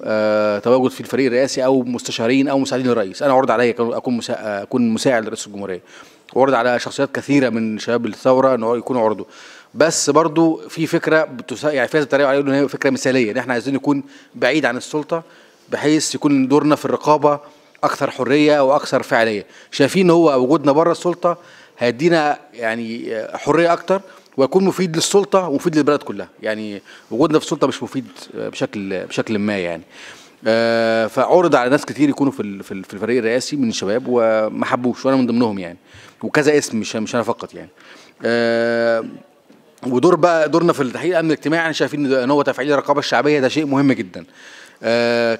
تواجد في الفريق الرئاسي او مستشارين او مساعدين للرئيس. انا عرض عليا اكون مساعد لرئيس الجمهوريه، وعرض على شخصيات كثيره من شباب الثوره ان يكونوا عرضوا. بس برضو في فكره يعني في ناس بتتريق عليها ان هي فكره مثاليه، ان احنا عايزين نكون بعيد عن السلطه بحيث يكون دورنا في الرقابه اكثر حريه واكثر فعاليه. شايفين ان هو وجودنا بره السلطه هيدينا يعني حريه اكتر، ويكون مفيد للسلطه ومفيد للبلد كلها. يعني وجودنا في السلطه مش مفيد بشكل ما يعني. فعرض على ناس كتير يكونوا في الفريق الرئاسي من الشباب وما حبوش، وانا من ضمنهم يعني، وكذا اسم مش انا فقط يعني. دورنا في تحقيق الامن الاجتماعي، احنا شايفين ان هو تفعيل الرقابه الشعبيه ده شيء مهم جدا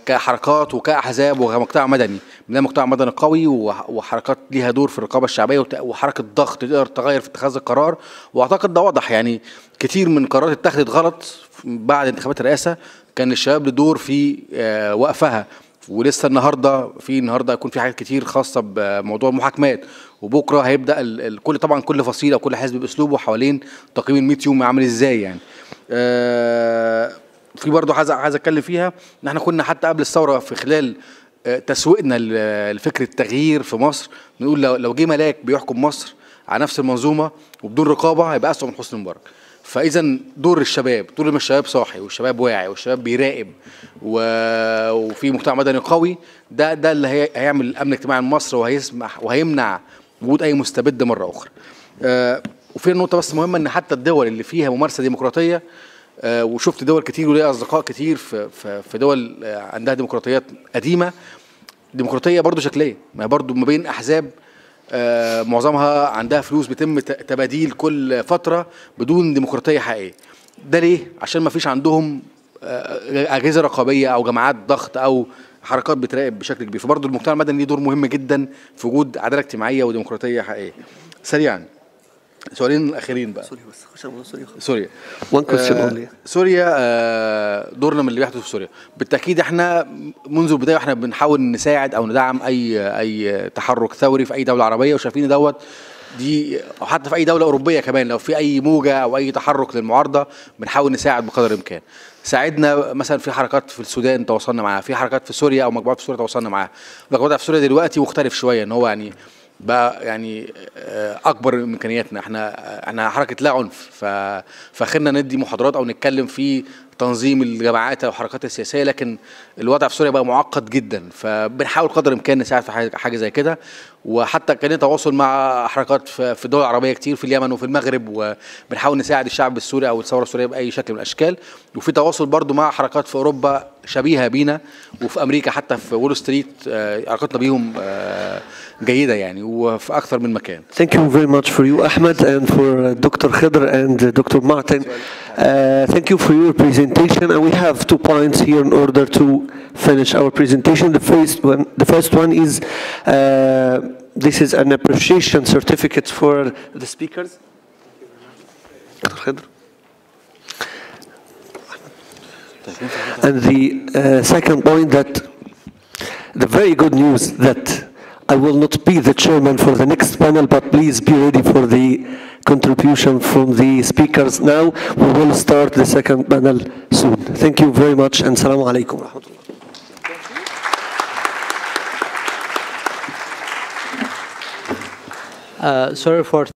كحركات وكاحزاب وكمجتمع مدني. من مجتمع مدني قوي وحركات ليها دور في الرقابه الشعبيه وحركه ضغط تقدر تغير في اتخاذ القرار، واعتقد ده واضح يعني. كتير من قرارات اتخذت غلط بعد انتخابات الرئاسه كان الشباب له دور في وقفها، ولسه النهارده يكون في حاجات كتير خاصه بموضوع المحاكمات، وبكره هيبدا كل فصيله وكل حزب باسلوبه حوالين تقييم ال 100 يوم عامل ازاي يعني. في برضه عايز اتكلم فيها ان احنا كنا حتى قبل الثوره في خلال تسويقنا لفكره التغيير في مصر بنقول لو جه ملاك بيحكم مصر على نفس المنظومه وبدون رقابه هيبقى اسوء من حسني مبارك. فاذا دور الشباب طول ما الشباب صاحي والشباب واعي والشباب بيراقب وفي مجتمع مدني قوي ده اللي هيعمل الامن الاجتماعي لمصر وهيسمح وهيمنع وجود اي مستبد مره اخرى. وفي نقطه بس مهمه ان حتى الدول اللي فيها ممارسه ديمقراطيه وشفت دول كتير وليا اصدقاء كتير في دول عندها ديمقراطيات قديمه ديمقراطيه برضو شكليه ما برضو ما بين احزاب معظمها عندها فلوس بيتم تباديل كل فتره بدون ديمقراطيه حقيقيه. ده ليه؟ عشان ما فيش عندهم اجهزه رقابيه او جماعات ضغط او حركات بتراقب بشكل كبير. فبرضو المجتمع المدني ليه دور مهم جدا في وجود عداله اجتماعيه وديمقراطيه حقيقيه. سريعا سؤالين الاخيرين بقى. سوريا بس سوريا. سوريا دورنا من اللي بيحدث في سوريا. بالتاكيد احنا منذ البدايه احنا بنحاول نساعد او ندعم اي تحرك ثوري في اي دوله عربيه وشايفين دوت دي او حتى في اي دوله اوروبيه كمان لو في اي موجه او اي تحرك للمعارضه بنحاول نساعد بقدر الامكان. ساعدنا مثلا في حركات في السودان تواصلنا معاها، في حركات في سوريا او مجموعات في سوريا تواصلنا معاها. الوضع في سوريا دلوقتي مختلف شويه ان هو يعني بقى يعني اكبر من امكانياتنا. احنا حركه لا عنف فخلنا ندي محاضرات او نتكلم في تنظيم الجماعات او الحركات السياسيه، لكن الوضع في سوريا بقى معقد جدا فبنحاول قدر الامكان نساعد في حاجه زي كده. وحتى كان تواصل مع حركات في الدول العربيه كتير في اليمن وفي المغرب وبنحاول نساعد الشعب السوري او الثوره السوريه باي شكل من الاشكال. وفي تواصل برضو مع حركات في اوروبا شبيهه بينا وفي امريكا حتى في وول ستريت علاقتنا بيهم جيده يعني وفي اكثر من مكان. Thank you very much for you Ahmed and for Dr. Khader and Dr. Martin. Thank you for your presentation and we have 2 points here in order to finish our presentation. The first one is this is an appreciation certificate for the speakers. Dr. Khader. And the second point that the very good news that I will not be the chairman for the next panel, but please be ready for the contribution from the speakers now. We will start the second panel soon. Thank you very much and Assalamu alaikum. Sorry for